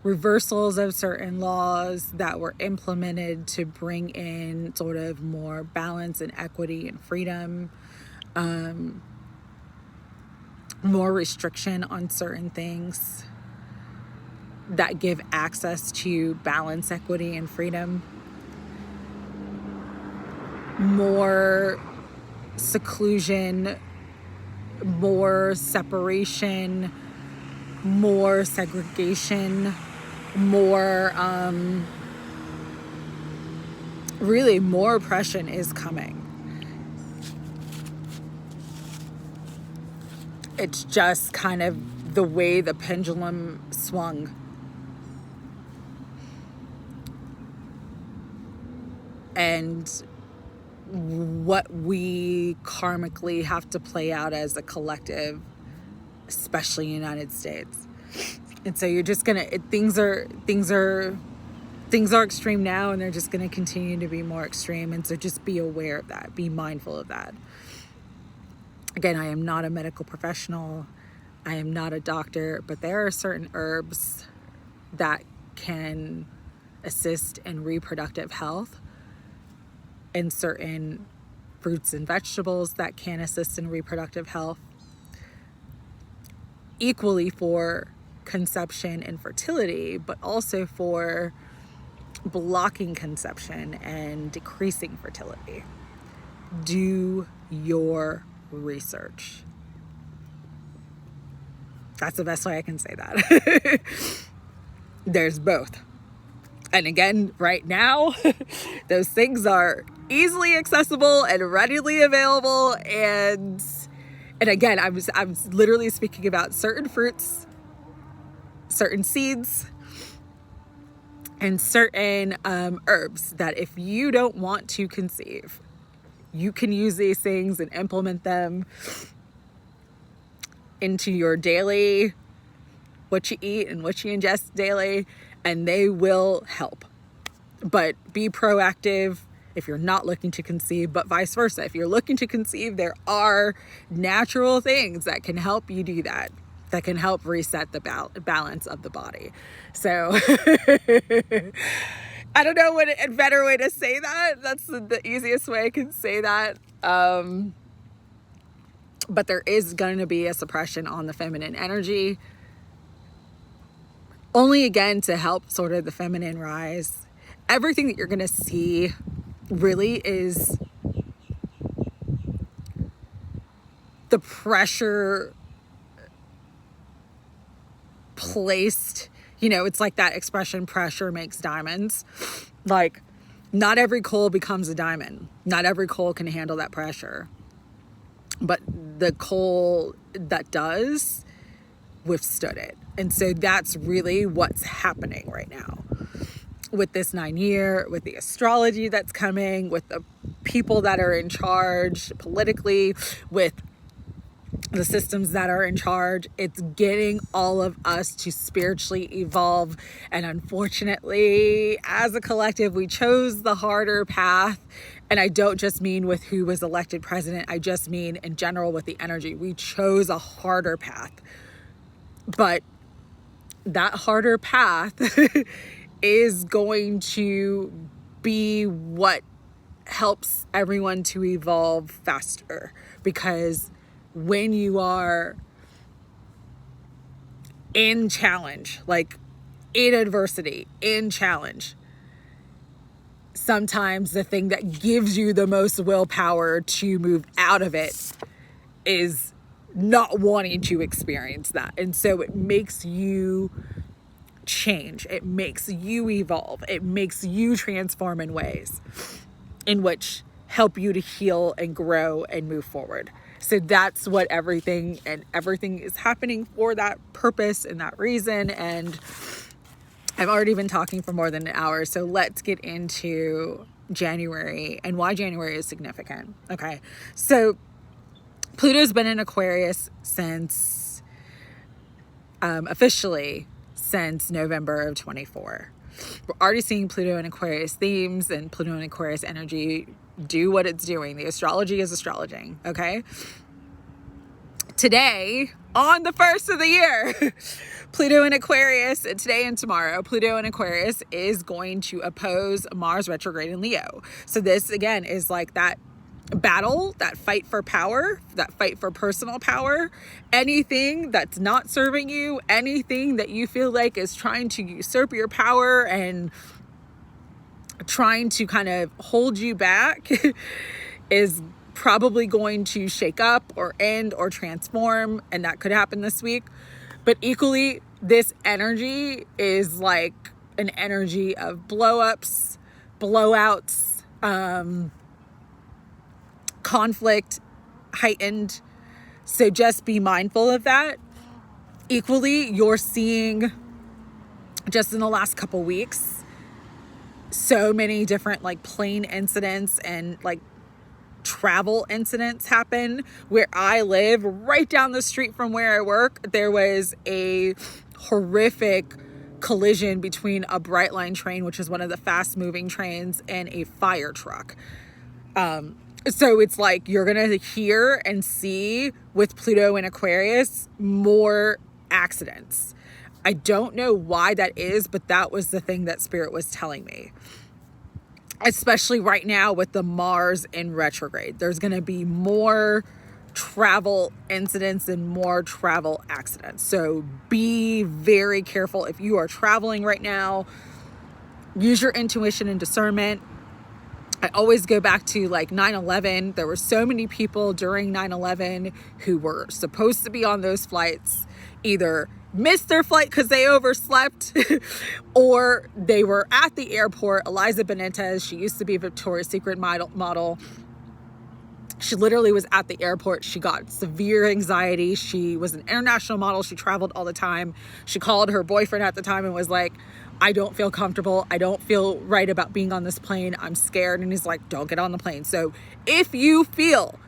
Reversals of certain laws that were implemented to bring in sort of more balance and equity and freedom, more restriction on certain things that give access to balance, equity, and freedom, more seclusion more separation, more segregation, more, really more oppression is coming. It's just kind of the way the pendulum swung. And what we karmically have to play out as a collective, especially United States. And so you're just gonna, things are extreme now, and they're just gonna continue to be more extreme. And so just be aware of that, be mindful of that. Again, I am not a medical professional, I am not a doctor, but there are certain herbs that can assist in reproductive health, and certain fruits and vegetables that can assist in reproductive health, equally for conception and fertility, but also for blocking conception and decreasing fertility. Do your research. That's the best way I can say that. There's both. And again, right now, those things are easily accessible and readily available. And again, I'm literally speaking about certain fruits, certain seeds, and certain herbs that if you don't want to conceive, you can use these things and implement them into your daily, what you eat and what you ingest daily, and they will help. But be proactive if you're not looking to conceive, but vice versa. If you're looking to conceive, there are natural things that can help you do that can help reset the balance of the body. So I don't know what a better way to say that. That's the easiest way I can say that. But there is going to be a suppression on the feminine energy, only again to help sort of the feminine rise. Everything that you're going to see really is the pressure placed, it's like that expression, pressure makes diamonds. Like, not every coal becomes a diamond. Not every coal can handle that pressure. But the coal that does withstood it. And so that's really what's happening right now with this 9 year, with the astrology that's coming, with the people that are in charge politically, with the systems that are in charge. It's getting all of us to spiritually evolve. And unfortunately, as a collective, we chose the harder path. And I don't just mean with who was elected president. I just mean in general with the energy. We chose a harder path. But that harder path is going to be what helps everyone to evolve faster. Because when you are in challenge, like in adversity, in challenge, sometimes the thing that gives you the most willpower to move out of it is not wanting to experience that. And so it makes you change. It makes you evolve. It makes you transform in ways in which help you to heal and grow and move forward. So that's what everything is happening for that purpose and that reason. And I've already been talking for more than an hour. So let's get into January and why January is significant. Okay. So Pluto's been in Aquarius since, officially since November of 24. We're already seeing Pluto and Aquarius themes and Pluto and Aquarius energy do what it's doing. The astrology is astrologing, okay? Today, on the first of the year, Pluto in Aquarius, today and tomorrow, Pluto in Aquarius is going to oppose Mars retrograde in Leo. So this, again, is like that battle, that fight for power, that fight for personal power. Anything that's not serving you, anything that you feel like is trying to usurp your power and trying to kind of hold you back is probably going to shake up or end or transform, and that could happen this week. But equally, this energy is like an energy of blow-ups, blowouts, conflict, heightened. So just be mindful of that. Equally, you're seeing just in the last couple weeks so many different like plane incidents and like travel incidents happen. Where I live, right down the street from where I work, there was a horrific collision between a Brightline train, which is one of the fast moving trains, and a fire truck. So it's like you're going to hear and see with Pluto and Aquarius more accidents. I don't know why that is, but that was the thing that Spirit was telling me. Especially right now with the Mars in retrograde. There's going to be more travel incidents and more travel accidents. So be very careful if you are traveling right now. Use your intuition and discernment. I always go back to like 9/11. There were so many people during 9/11 who were supposed to be on those flights, either missed their flight because they overslept or they were at the airport. Eliza Benitez, she used to be a Victoria's Secret model. She literally was at the airport. She got severe anxiety. She was an international model. She traveled all the time. She called her boyfriend at the time and was like, I don't feel comfortable. I don't feel right about being on this plane. I'm scared. And he's like, don't get on the plane. So if you feel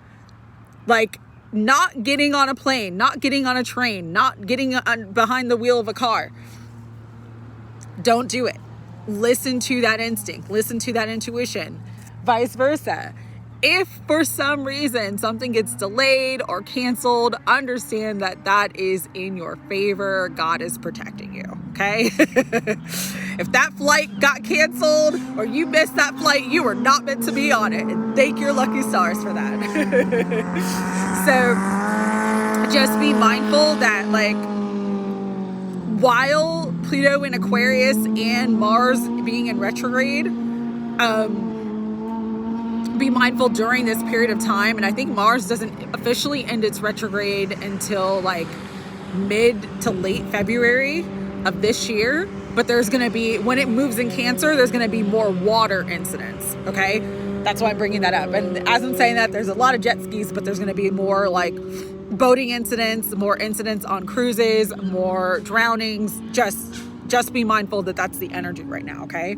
like not getting on a plane, not getting on a train, not getting behind the wheel of a car, don't do it. Listen to that instinct. Listen to that intuition. Vice versa. If for some reason something gets delayed or canceled, understand that that is in your favor. God is protecting you, okay? If that flight got canceled or you missed that flight, you were not meant to be on it. And thank your lucky stars for that. So just be mindful that like while Pluto in Aquarius and Mars being in retrograde, be mindful during this period of time. And I think Mars doesn't officially end its retrograde until like mid to late February of this year. But there's going to be, when it moves in Cancer, there's going to be more water incidents. Okay. That's why I'm bringing that up. And as I'm saying that, there's a lot of jet skis, but there's going to be more like boating incidents, more incidents on cruises, more drownings. Just be mindful that that's the energy right now. Okay.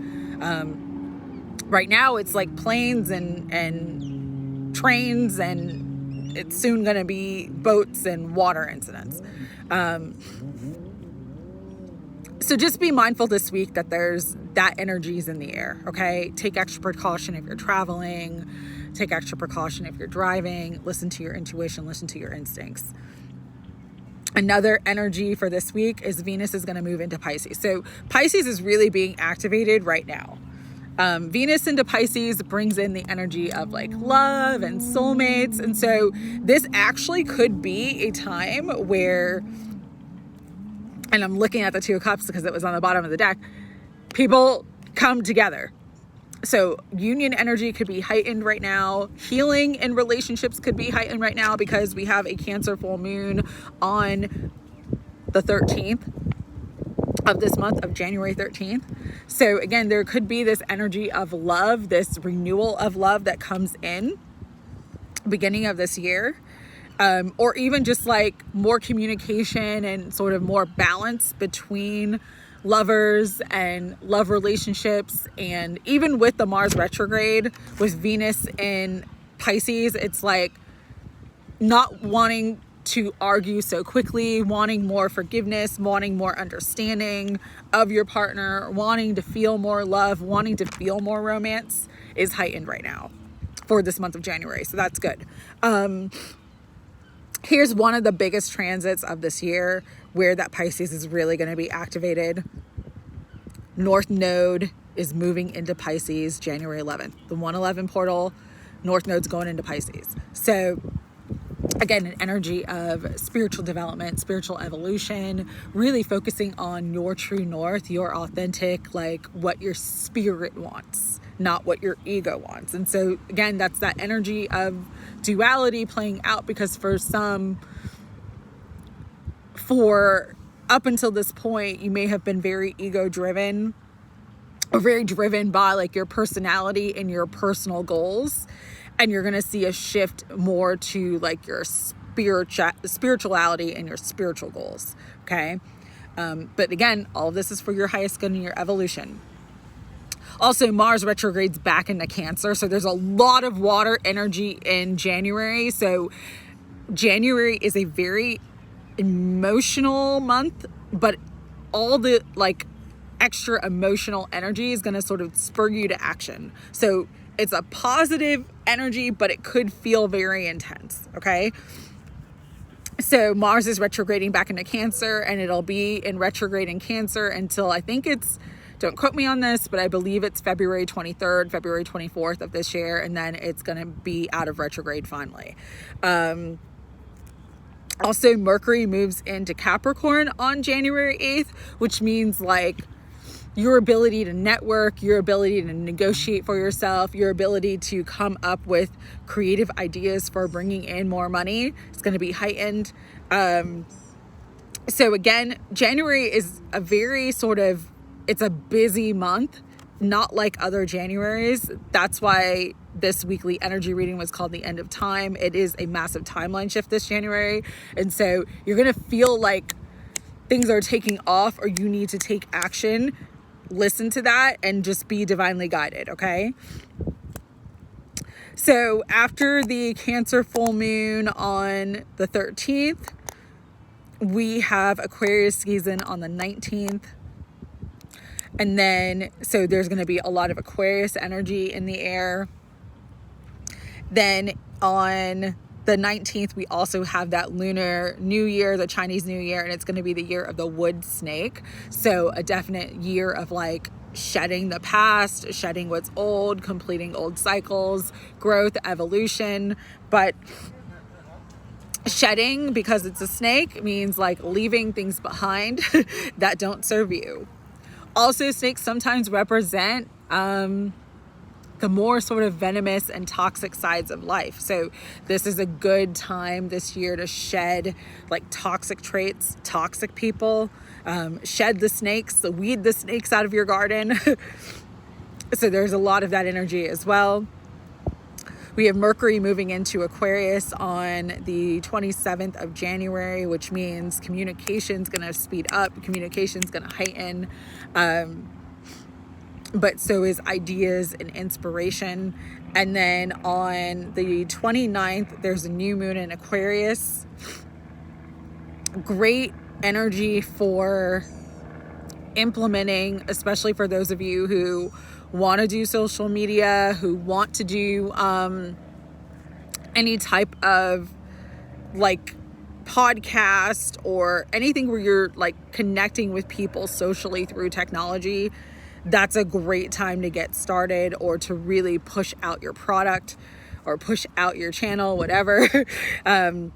Right now it's like planes and trains, and it's soon going to be boats and water incidents. So just be mindful this week that there's that energy's in the air. Okay. Take extra precaution if you're traveling, take extra precaution if you're driving, listen to your intuition, listen to your instincts. Another energy for this week is Venus is going to move into Pisces. So Pisces is really being activated right now. Venus into Pisces brings in the energy of like love and soulmates. And so this actually could be a time where, and I'm looking at the Two of Cups because it was on the bottom of the deck, people come together. So union energy could be heightened right now. Healing in relationships could be heightened right now because we have a Cancer full moon on the 13th of this month, of January 13th. So again, there could be this energy of love, this renewal of love that comes in beginning of this year. Or even just like more communication and sort of more balance between lovers and love relationships. And even with the Mars retrograde with Venus in Pisces, it's like not wanting to argue so quickly, wanting more forgiveness, wanting more understanding of your partner, wanting to feel more love, wanting to feel more romance is heightened right now for this month of January. So that's good. Here's one of the biggest transits of this year where that Pisces is really going to be activated. North Node is moving into Pisces January 11th. The 111 portal, North Node's going into Pisces. So again, an energy of spiritual development, spiritual evolution, really focusing on your true north, your authentic, like what your spirit wants. not what your ego wants. And so again, that's that energy of duality playing out, because for up until this point, you may have been very ego driven, or very driven by like your personality and your personal goals. And you're going to see a shift more to like your spirituality and your spiritual goals. Okay. But again, all of this is for your highest good and your evolution. Also, Mars retrogrades back into Cancer. So there's a lot of water energy in January. So January is a very emotional month, but all the like extra emotional energy is going to sort of spur you to action. So it's a positive energy, but it could feel very intense. Okay. So Mars is retrograding back into Cancer, and it'll be in retrograde in Cancer until I think don't quote me on this, but I believe it's February 23rd, February 24th of this year. And then it's going to be out of retrograde finally. Also, Mercury moves into Capricorn on January 8th, which means like your ability to network, your ability to negotiate for yourself, your ability to come up with creative ideas for bringing in more money is going to be heightened. So again, January is a very it's a busy month, not like other Januaries. That's why this weekly energy reading was called The End of Time. It is a massive timeline shift this January. And so you're going to feel like things are taking off, or you need to take action. Listen to that and just be divinely guided. Okay. So after the Cancer full moon on the 13th, we have Aquarius season on the 19th. And then, so there's going to be a lot of Aquarius energy in the air. Then on the 19th, we also have that Lunar New Year, the Chinese New Year, and it's going to be the year of the wood snake. So a definite year of like shedding the past, shedding what's old, completing old cycles, growth, evolution. But shedding, because it's a snake, means like leaving things behind that don't serve you. Also, snakes sometimes represent the more sort of venomous and toxic sides of life. So this is a good time this year to shed like toxic traits, toxic people, shed the snakes, weed the snakes out of your garden. So there's a lot of that energy as well. We have Mercury moving into Aquarius on the 27th of January, which means communication's going to speed up, communication's going to heighten. But so is ideas and inspiration. And then on the 29th, there's a new moon in Aquarius. Great energy for implementing, especially for those of you who want to do social media, who want to do any type of like podcast or anything where you're like connecting with people socially through technology. That's a great time to get started, or to really push out your product or push out your channel, whatever. And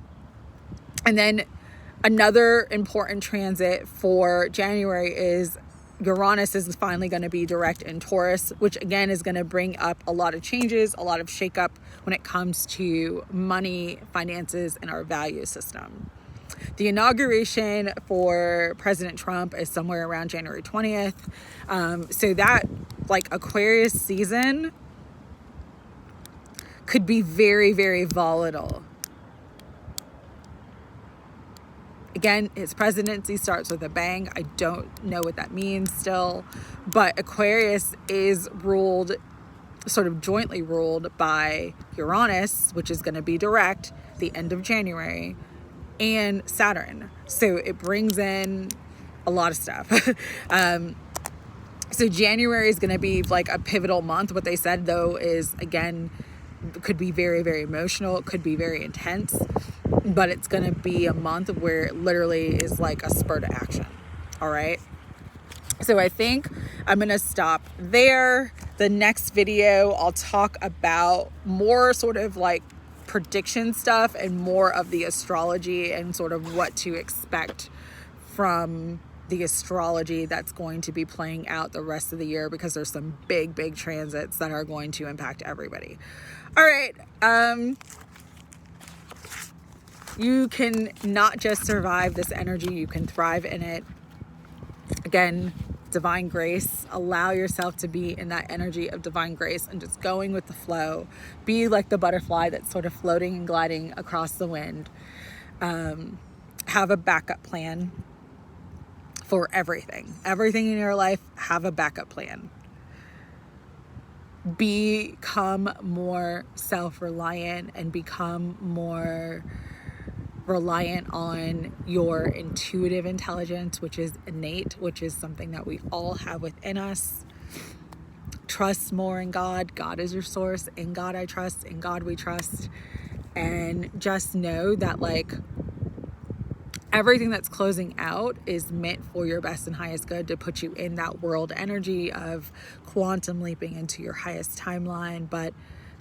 then another important transit for January is Uranus is finally going to be direct in Taurus, which again is going to bring up a lot of changes, a lot of shakeup when it comes to money, finances, and our value system. The inauguration for President Trump is somewhere around January 20th. So that like Aquarius season could be very, very volatile. Again, his presidency starts with a bang. I don't know what that means still, but Aquarius is ruled, sort of jointly ruled by Uranus, which is going to be direct the end of January, and Saturn. So it brings in a lot of stuff. So January is going to be like a pivotal month. What they said though is, again, could be very, very emotional. It could be very intense, but it's going to be a month where it literally is like a spur to action. All right. So I think I'm going to stop there. The next video, I'll talk about more sort of like prediction stuff and more of the astrology and sort of what to expect from the astrology that's going to be playing out the rest of the year, because there's some big, big transits that are going to impact everybody. All right. You can not just survive this energy, you can thrive in it. Again, divine grace. Allow yourself to be in that energy of divine grace and just going with the flow. Be like the butterfly that's sort of floating and gliding across the wind. Have a backup plan for everything. Everything in your life, have a backup plan. Become more self-reliant and become more reliant on your intuitive intelligence, which is innate, which is something that we all have within us. Trust more in God. God is your source. In God I trust. In God we trust. And just know that like everything that's closing out is meant for your best and highest good, to put you in that world energy of quantum leaping into your highest timeline. But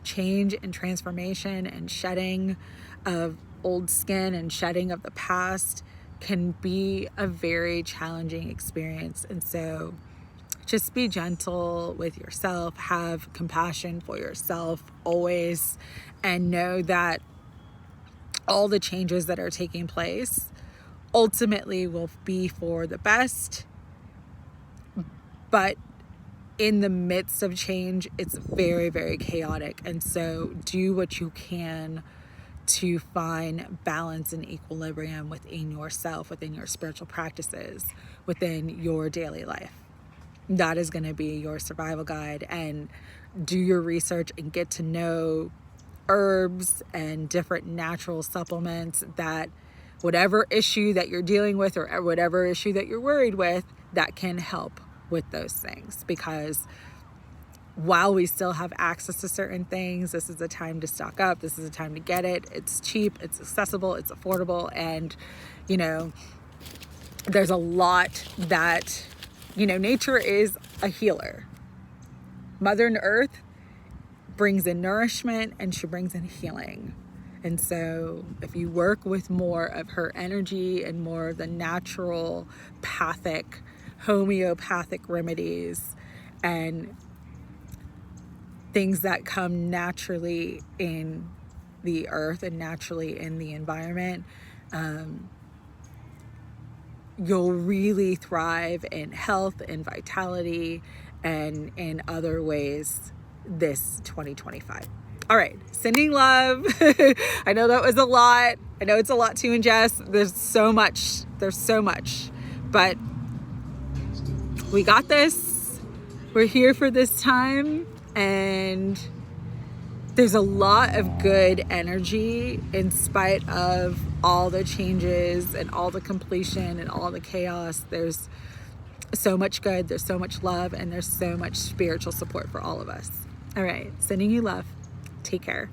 change and transformation and shedding of old skin and shedding of the past can be a very challenging experience. And so just be gentle with yourself, have compassion for yourself always, and know that all the changes that are taking place ultimately will be for the best. But in the midst of change, it's very, very chaotic. And so do what you can to find balance and equilibrium within yourself, within your spiritual practices, within your daily life. That is going to be your survival guide. And do your research and get to know herbs and different natural supplements that whatever issue that you're dealing with or whatever issue that you're worried with, that can help with those things. Because while we still have access to certain things, this is a time to stock up. This is a time to get it. It's cheap, it's accessible, it's affordable. And, you know, there's a lot that, you know, nature is a healer. Mother Earth brings in nourishment and she brings in healing. And so if you work with more of her energy and more of the natural, homeopathic remedies and things that come naturally in the earth and naturally in the environment, you'll really thrive in health and vitality and in other ways this 2025. All right, sending love. I know that was a lot. I know it's a lot to ingest. There's so much, but we got this. We're here for this time. And there's a lot of good energy in spite of all the changes and all the completion and all the chaos. There's so much good, there's so much love, and there's so much spiritual support for all of us. All right, sending you love. Take care.